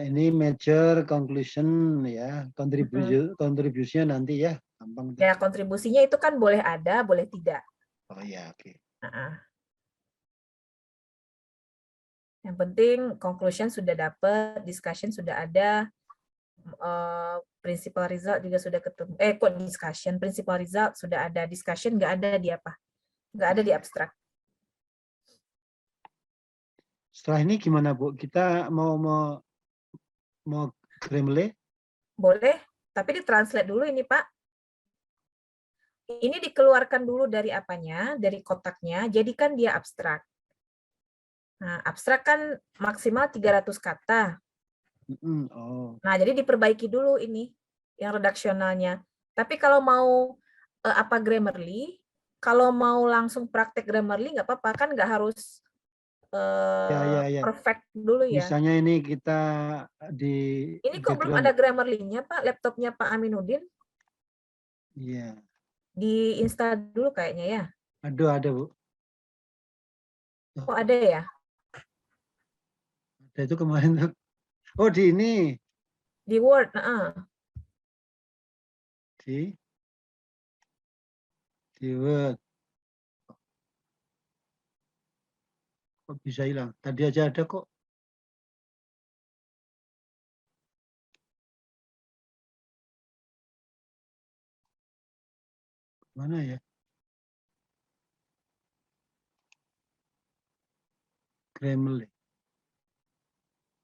Ini major conclusion ya, kontribusinya nanti ya, gampang. Ya, kontribusinya itu kan boleh ada, boleh tidak. Oh ya, oke. Yang penting conclusion sudah dapat, discussion sudah ada, principal result juga sudah ketemu. Kok discussion, principal result sudah ada, discussion nggak ada di apa? Nggak ada di abstrak. Setelah ini gimana Bu? Kita mau Grammarly? Boleh, tapi ditranslate dulu ini Pak. Ini dikeluarkan dulu dari apanya, dari kotaknya, jadikan dia abstrak. Nah, abstrak kan maksimal 300 kata. Nah, jadi diperbaiki dulu ini, yang redaksionalnya. Tapi kalau mau Grammarly, kalau mau langsung praktek Grammarly nggak apa-apa, kan nggak harus perfect dulu ya. Misalnya ini kita Ini kok belum ada Grammarly-nya Pak, laptopnya Pak Aminuddin? Iya. Diinstal dulu kayaknya ya. Ada Bu. Oh ada ya. Ada itu kemarin tuh. Oh di ini. Di Word. Di Word. Kok bisa hilang? Tadi aja ada kok. Mana ya? Grammarly.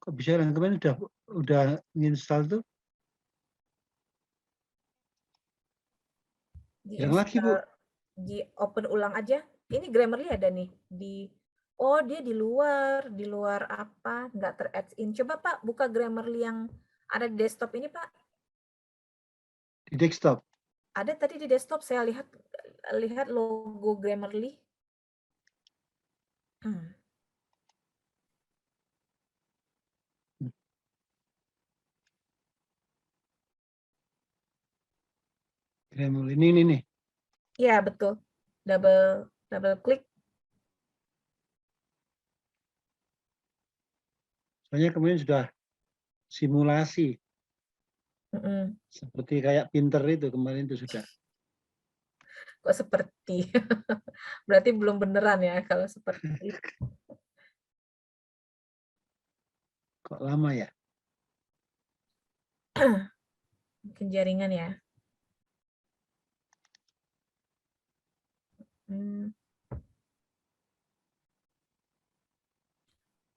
Kok bisa hilang? Kemarin udah install tuh. Hilang lagi, Bu. Di open ulang aja. Ini Grammarly ada nih oh dia di luar apa, nggak ter-add in. Coba Pak buka Grammarly yang ada di desktop ini Pak. Di desktop. Ada tadi di desktop saya lihat logo Grammarly. Grammarly ini nih. Iya betul. Double klik. Soalnya kemarin sudah simulasi. Seperti kayak Pinter itu kemarin itu sudah. Kok seperti? Berarti belum beneran ya kalau seperti. Kok lama ya? Mungkin jaringan ya.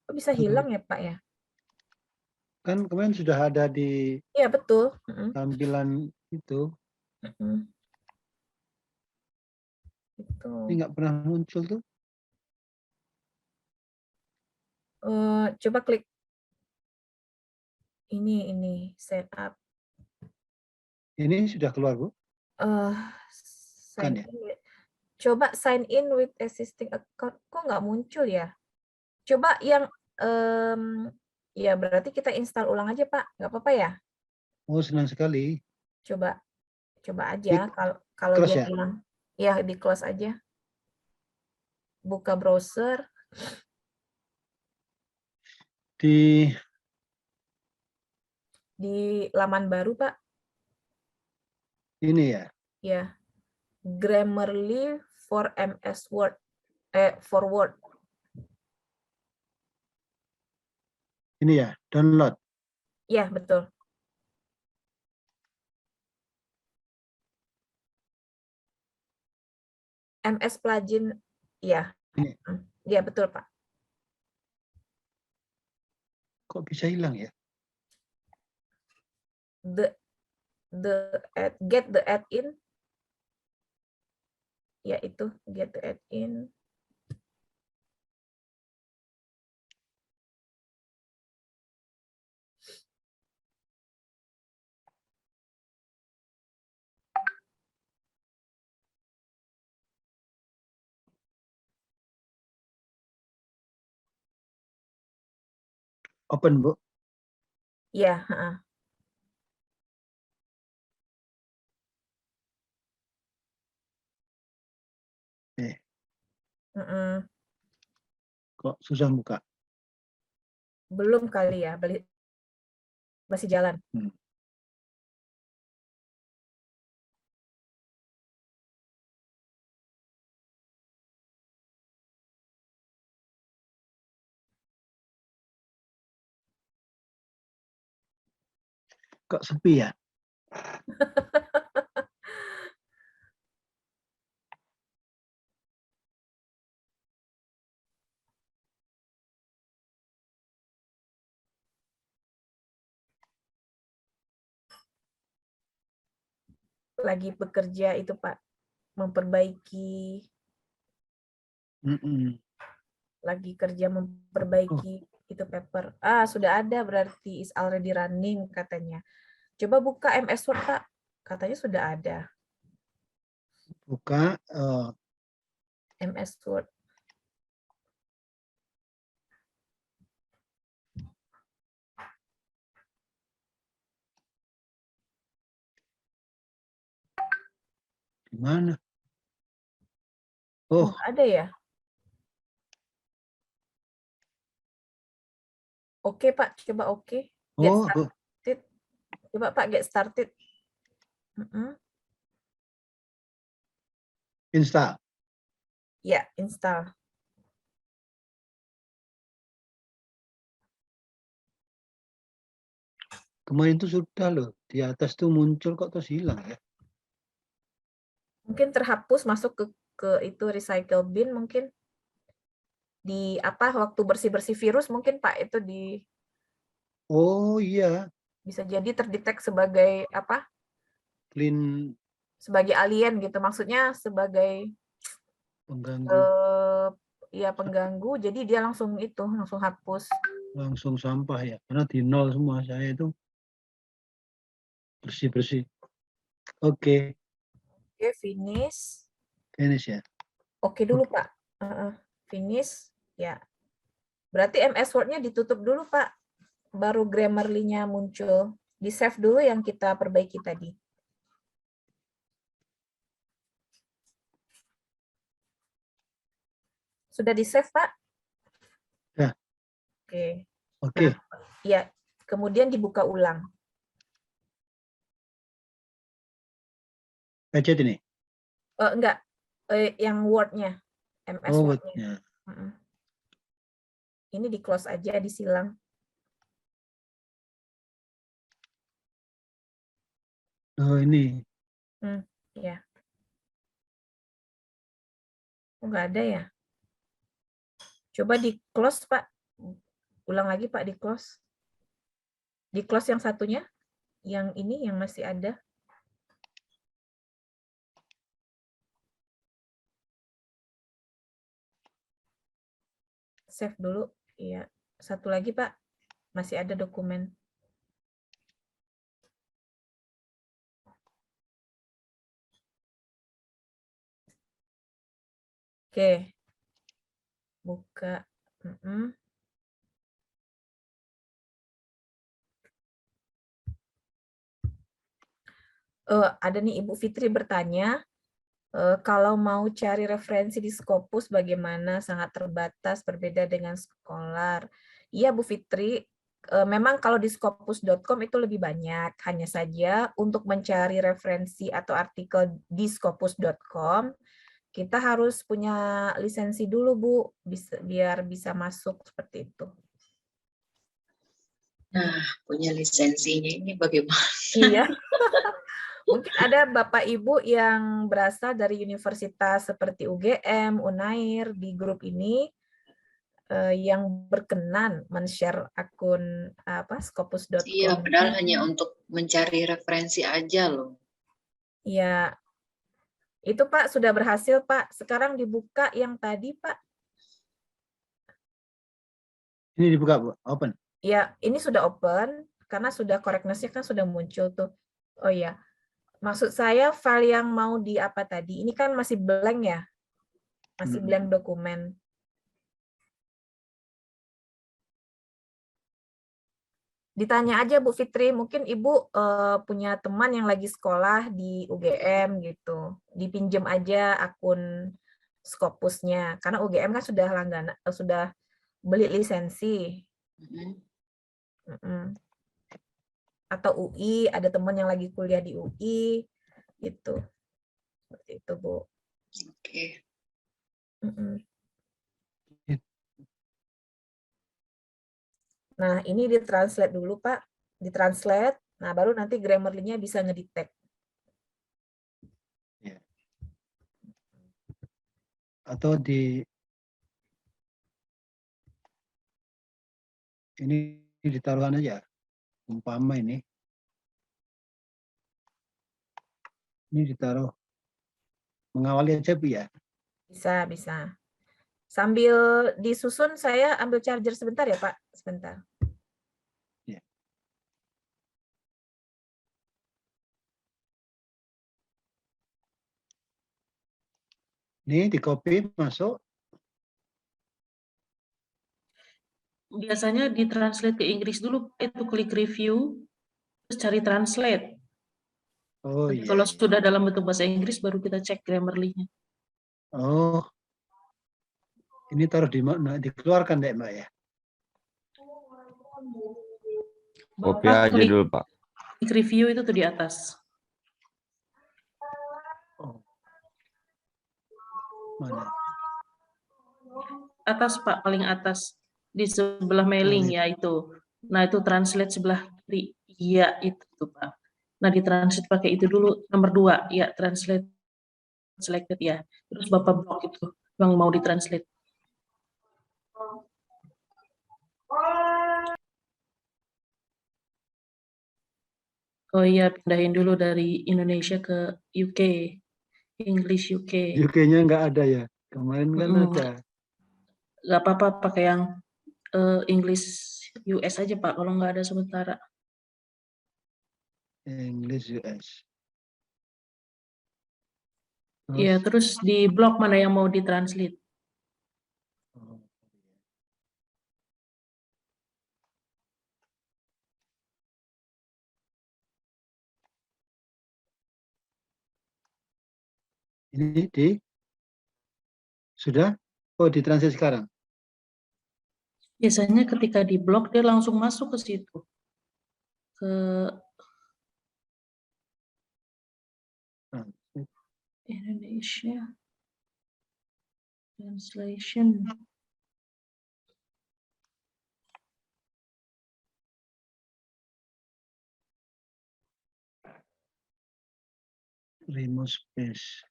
Kok bisa hilang ya Pak ya? Kan kemarin sudah ada di Iya betul. Tampilan itu. Ini nggak pernah muncul tuh. Coba klik ini setup. Ini sudah keluar, Bu? Sign in. Coba sign in with existing account. Kok nggak muncul ya? Coba yang ya berarti kita install ulang aja Pak. Nggak apa-apa ya? Oh, senang sekali. Coba aja kalau dia hilang. Ya di close aja. Buka browser. Di laman baru Pak. Ini ya? Ya. Grammarly for MS Word. For Word. Ini ya, download. Ya, betul. MS plugin, ya. Ya, betul, Pak. Kok bisa hilang ya? Get the add-in. Ya, itu. Get the add-in. Open, Bu. Ya, Kok susah buka? Belum kali ya, masih jalan. Kok sepi ya? Lagi bekerja itu, Pak. Memperbaiki. Lagi kerja memperbaiki itu paper. Sudah ada berarti is already running katanya. Coba buka MS Word, Pak. Katanya sudah ada. Buka MS Word. Di mana? Oh, ada ya? Oke, Pak. Coba oke. Get Oh, started. Coba Pak, get started. install. Ya, install. Kemarin itu sudah loh. Di atas tuh muncul kok terus hilang ya. Mungkin terhapus masuk ke itu recycle bin mungkin. Di apa waktu bersih-bersih virus mungkin Pak itu Oh iya. bisa jadi terdetek sebagai apa? Clean. Sebagai alien gitu. Maksudnya sebagai pengganggu. Ya pengganggu, jadi dia langsung hapus. Langsung sampah ya, karena di nol semua saya itu bersih-bersih. Oke. Oke, finish. Finish ya. Oke dulu Pak. Finish, ya. Berarti MS Word-nya ditutup dulu Pak. Baru Grammarly-nya muncul. Di save dulu yang kita perbaiki tadi. Sudah di save Pak? Ya. Oke. Oke. Nah, ya, kemudian dibuka ulang. Gadget ini? Enggak, yang Word-nya. MS Word-nya. Ini di close aja, disilang. Oh ini. Ya. Enggak ada ya? Coba di close Pak. Ulang lagi Pak, di close. Di close yang satunya. Yang ini yang masih ada. Save dulu. Iya. Satu lagi Pak. Masih ada dokumen. Oke. Buka. Ada nih Ibu Fitri bertanya, kalau mau cari referensi di Scopus bagaimana? Sangat terbatas, berbeda dengan Scholar. Iya Bu Fitri, memang kalau di scopus.com itu lebih banyak. Hanya saja untuk mencari referensi atau artikel di scopus.com, kita harus punya lisensi dulu Bu, biar bisa masuk seperti itu. Nah, punya lisensinya ini bagaimana? Iya. Mungkin ada Bapak Ibu yang berasal dari universitas seperti UGM, Unair di grup ini yang berkenan men-share akun scopus.com. Iya, padahal hanya untuk mencari referensi aja loh. Iya. Itu Pak sudah berhasil Pak. Sekarang dibuka yang tadi Pak. Ini dibuka Bu, open. Ya, ini sudah open karena sudah correctness-nya kan sudah muncul tuh. Oh ya. Maksud saya file yang mau di apa tadi? Ini kan masih blank ya? Masih blank dokumen. Ditanya aja Bu Fitri, mungkin Ibu punya teman yang lagi sekolah di UGM gitu. Dipinjam aja akun Scopusnya. Karena UGM kan sudah langganan, sudah beli lisensi. Atau UI, ada teman yang lagi kuliah di UI, gitu. Seperti itu, Bu. Oke. Nah, ini ditranslate dulu, Pak. Ditranslate, nah baru nanti Grammarly-nya bisa ngedetect. Atau ini ditaruhkan aja. Umpama ini ditaruh mengawali aja Bu ya. Bisa, bisa. Sambil disusun saya ambil charger sebentar ya Pak, sebentar. Ya. Ini di copy masuk. Biasanya ditranslate ke Inggris dulu, itu klik review, terus cari translate. Oh iya. Kalau sudah dalam bentuk bahasa Inggris, baru kita cek Grammarly-nya. Oh, ini taruh di mana? Dikeluarkan deh Mbak ya? Copy Bapak aja klik dulu, Pak. review itu tuh di atas. Oh. Mana? Atas, Pak, paling atas. Di sebelah mailing ya itu. Nah, itu translate sebelah kiri. Iya, itu tuh, Pak. Nah, ditranslate pakai itu dulu. Nomor 2, ya, translate selected ya. Terus Bapak blok itu yang mau ditranslate. Oh iya, pindahin dulu dari Indonesia ke UK. English UK. UK-nya nggak ada ya? Kemarin kan ada. Nggak apa-apa, pakai yang English US aja, Pak, kalau nggak ada sementara. English US. Iya, terus di blok mana yang mau ditranslate? Oh. Ini sudah? Oh, ditranslate sekarang? Biasanya ketika di blok dia langsung masuk ke situ. Ke Indonesia. Translation. Remove space.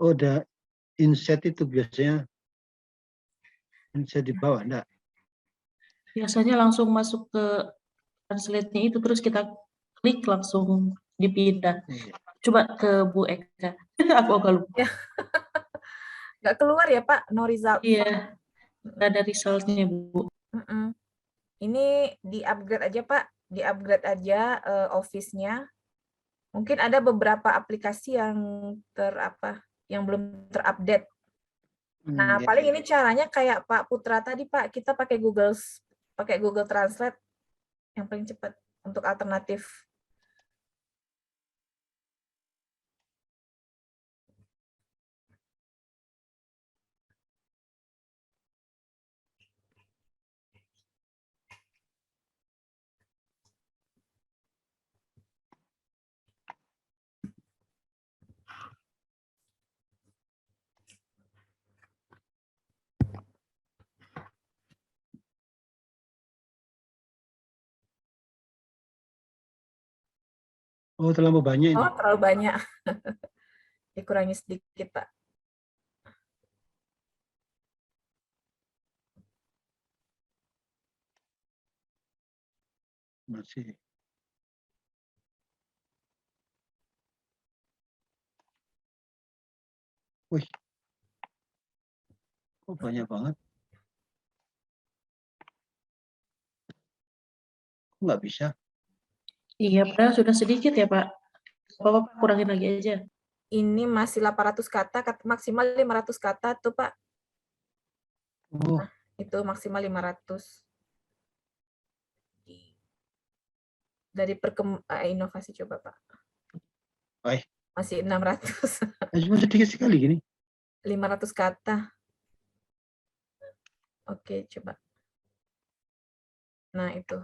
Oh, ada insert itu biasanya. Insert di bawah, enggak? Biasanya langsung masuk ke translate-nya itu, terus kita klik langsung dipindah. Iya. Coba ke Bu Eka. Aku agak lupa. Nggak keluar ya Pak, no result. Iya, nggak ada result-nya, Bu. Ini di-upgrade aja Pak, di-upgrade aja Office-nya. Mungkin ada beberapa aplikasi yang yang belum terupdate. Nah, paling ini caranya kayak Pak Putra tadi Pak, kita pakai Google Translate yang paling cepat untuk alternatif. Oh, terlalu banyak ini. Oh, terlalu banyak. Dikurangi sedikit, Pak. Masih. Wih. Kok banyak banget? Kok nggak bisa? Iya, padahal sudah sedikit ya, Pak. Bapak kurangin lagi aja. Ini masih 800 kata, maksimal 500 kata tuh, Pak. Oh. Nah, itu maksimal 500. Dari inovasi coba, Pak. Baik. Masih 600. Cuma sedikit sekali gini. 500 kata. Oke, coba. Nah, itu.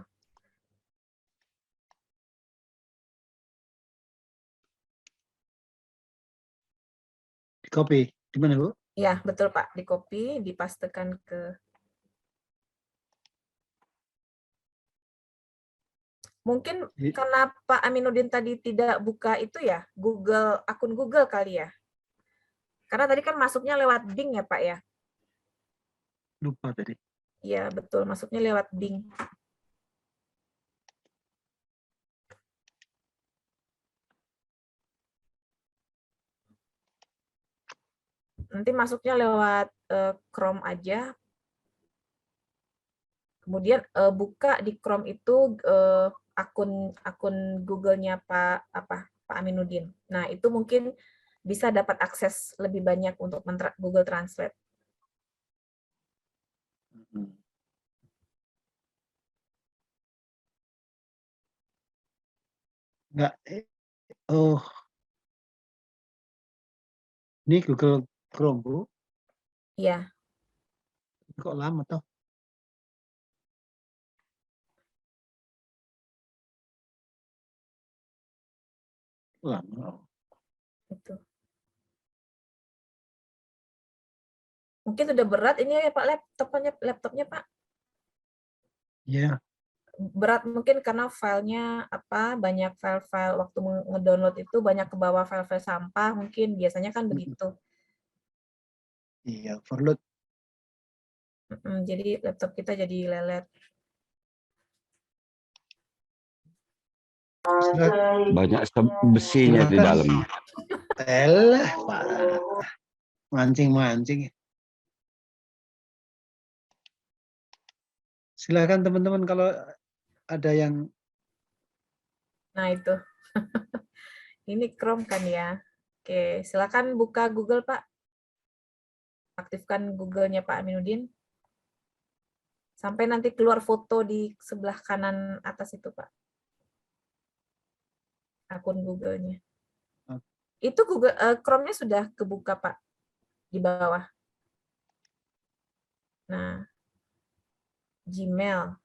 Di copy. Di mana, Bu? Ya, betul, Pak. Di copy, dipastekan ke... Mungkin karena Pak Aminuddin tadi tidak buka itu ya, akun Google kali ya. Karena tadi kan masuknya lewat Bing ya, Pak ya? Lupa tadi. Iya, betul. Masuknya lewat Bing. Nanti masuknya lewat Chrome aja. Kemudian buka di Chrome itu akun Google-nya Pak Aminuddin. Nah, itu mungkin bisa dapat akses lebih banyak untuk Google Translate. Enggak. Oh. Ini Google Chrome, Bu? Iya. Kok lama toh? Lama. Itu. Mungkin sudah berat ini ya Pak laptopnya Pak. Iya. Berat mungkin karena filenya banyak file-file waktu ngedownload itu banyak ke bawah file-file sampah mungkin biasanya kan begitu. Iya, overload. Jadi laptop kita jadi lelet. Banyak besinya di dalam. Elah, Pak. Mancing-mancing. Silakan teman-teman kalau ada yang. Nah itu. Ini Chrome kan ya. Oke, silakan buka Google Pak. Aktifkan Google-nya Pak Aminuddin. Sampai nanti keluar foto di sebelah kanan atas itu Pak. Akun Google-nya. Itu Google Chrome-nya sudah kebuka Pak di bawah. Nah, Gmail.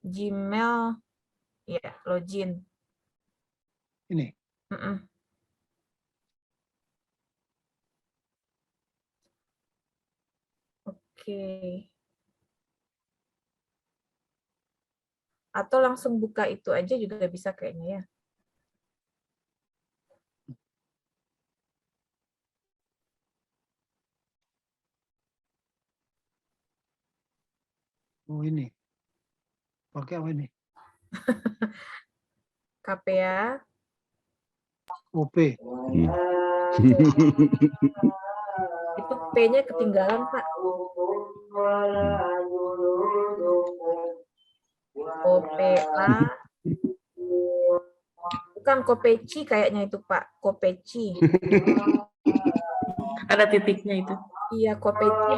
Gmail, ya login. Ini. Oke. Atau langsung buka itu aja juga bisa kayaknya ya. Oh ini. Pakai apa ini? KPA. OP. Itu P-nya ketinggalan, Pak. OPA. Bukan Kopeci kayaknya itu, Pak. Kopeci. Ada titiknya itu. Iya, Kopeci.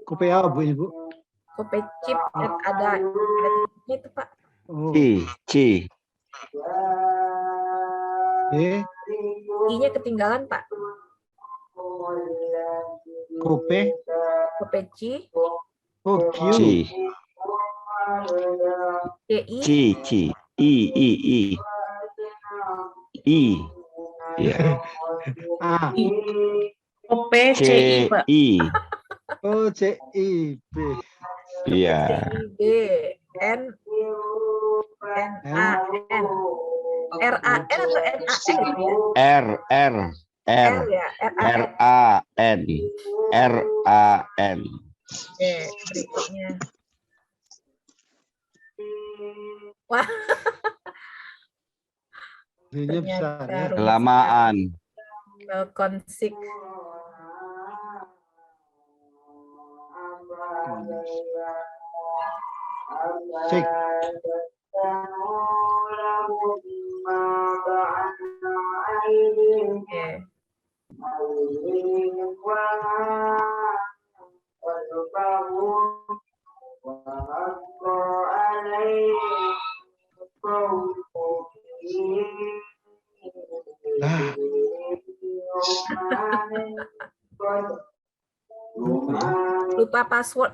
Kopi apa Bu ini, Bu? Kopecip ada titiknya itu, Pak. Oh. C. I-nya ketinggalan, Pak. Kopeci. Oh, Q. C. I. Ya. A. OPCI, Pak. Oh, CIB. Iya. N A N. RAN atau NAN ya? RAN. Oke, berikutnya. Wah. Besar ya. Kelamaan. Konsik. Sik. Lupa password.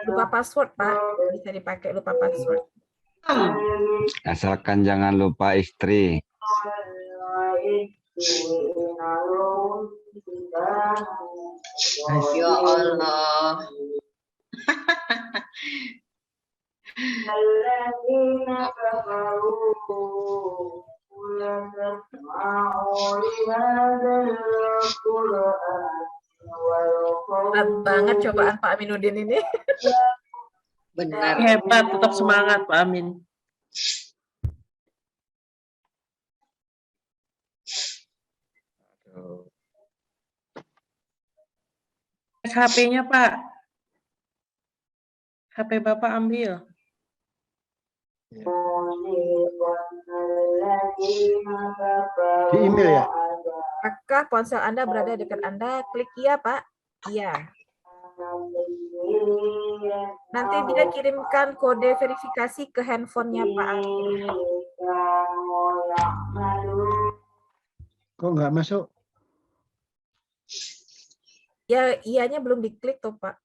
Lupa password, Pak. Bisa dipakai lupa password. Asalkan jangan lupa istri. Ya Allah. Berat banget cobaan Pak Aminuddin ini. Benar. Hebat, tetap semangat Pak Amin. HP-nya Pak. HP Bapak ambil. Di email ya? Apakah ponsel Anda berada dekat Anda? Klik iya, Pak. Iya. Nanti dia kirimkan kode verifikasi ke handphonenya Pak Amin. Kok nggak masuk? Ya, ianya belum diklik tuh Pak.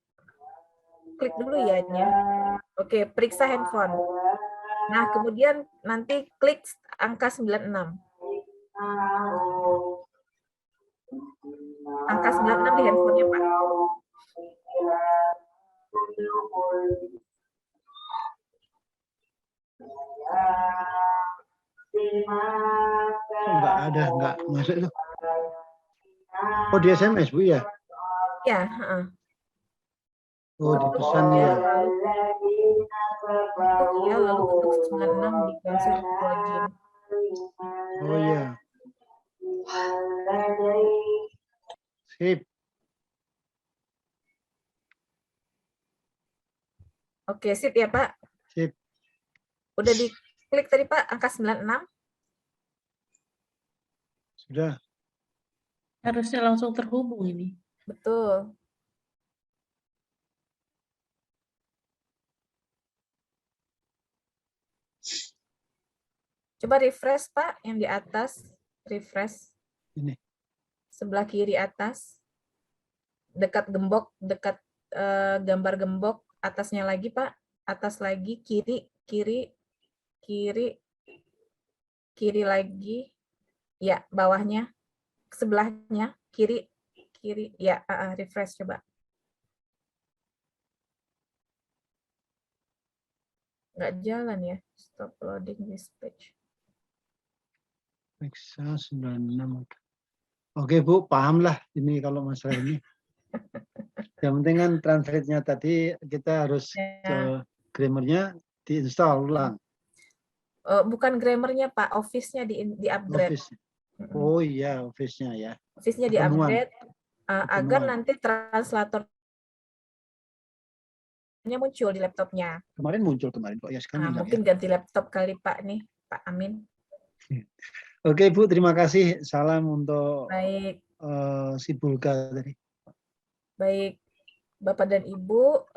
Klik dulu ianya. Oke, periksa handphone. Nah, kemudian nanti klik angka 96. Angka 96 di handphonenya Pak. Kok nggak masuk itu? Oh, di SMS, Bu, ya? Ya, Oh, di pesan ya. iya, lalu bentuk 96 di cancel login. Oh, iya. Sip. Oke, sip ya Pak. Sip. Udah diklik tadi Pak, angka 96? Sudah. Harusnya langsung terhubung ini. Betul. Coba refresh Pak, yang di atas. Refresh. Ini. Sebelah kiri atas. Dekat gembok, dekat gambar gembok. Atasnya lagi Pak. Atas lagi, kiri, kiri, kiri, kiri lagi. Ya, bawahnya. Sebelahnya, kiri, kiri. Ya, refresh coba. Nggak jalan ya. Stop loading this page. Periksa 96. Oke, Bu, paham lah ini kalau masalah ini. Yang penting kan translate-nya tadi kita harus grammarnya diinstal ulang. Bukan grammarnya Pak, Office-nya di-upgrade. Office. Oh iya, Office-nya ya. Office-nya di-upgrade agar nanti translatornya muncul di laptopnya. Kemarin muncul kok ya sekarang. Mungkin ganti laptop kali Pak nih, Pak Amin. Oke Bu, terima kasih. Salam untuk Baik. si Bulga tadi. Baik, Bapak dan Ibu,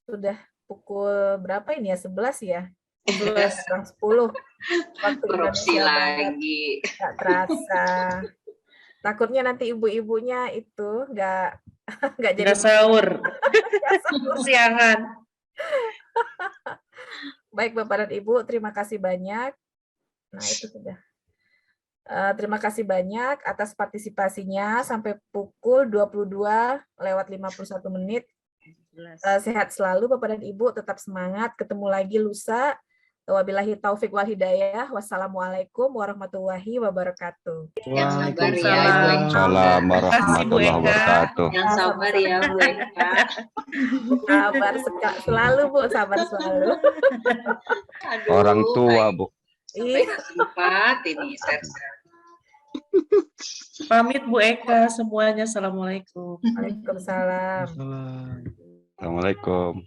sudah pukul berapa ini ya? 11 ya? 10. Waktu Korupsi Indonesia lagi. Nggak terasa. Takutnya nanti ibu-ibunya itu nggak jadi sahur. Siangan. Baik Bapak dan Ibu, terima kasih banyak. Nah itu sudah. Terima kasih banyak atas partisipasinya sampai pukul 22:51. Sehat selalu Bapak dan Ibu, tetap semangat, ketemu lagi lusa. Wabillahi taufik wal hidayah. Wassalamualaikum warahmatullahi wabarakatuh. Waalaikumsalam warahmatullahi wabarakatuh. Yang sabar ya Bu Eka. Sabar selalu Bu, sabar selalu. Orang tua Bu. Sampai sempat ini Pamit Bu Eka semuanya. Assalamualaikum. Waalaikumsalam. Assalamualaikum.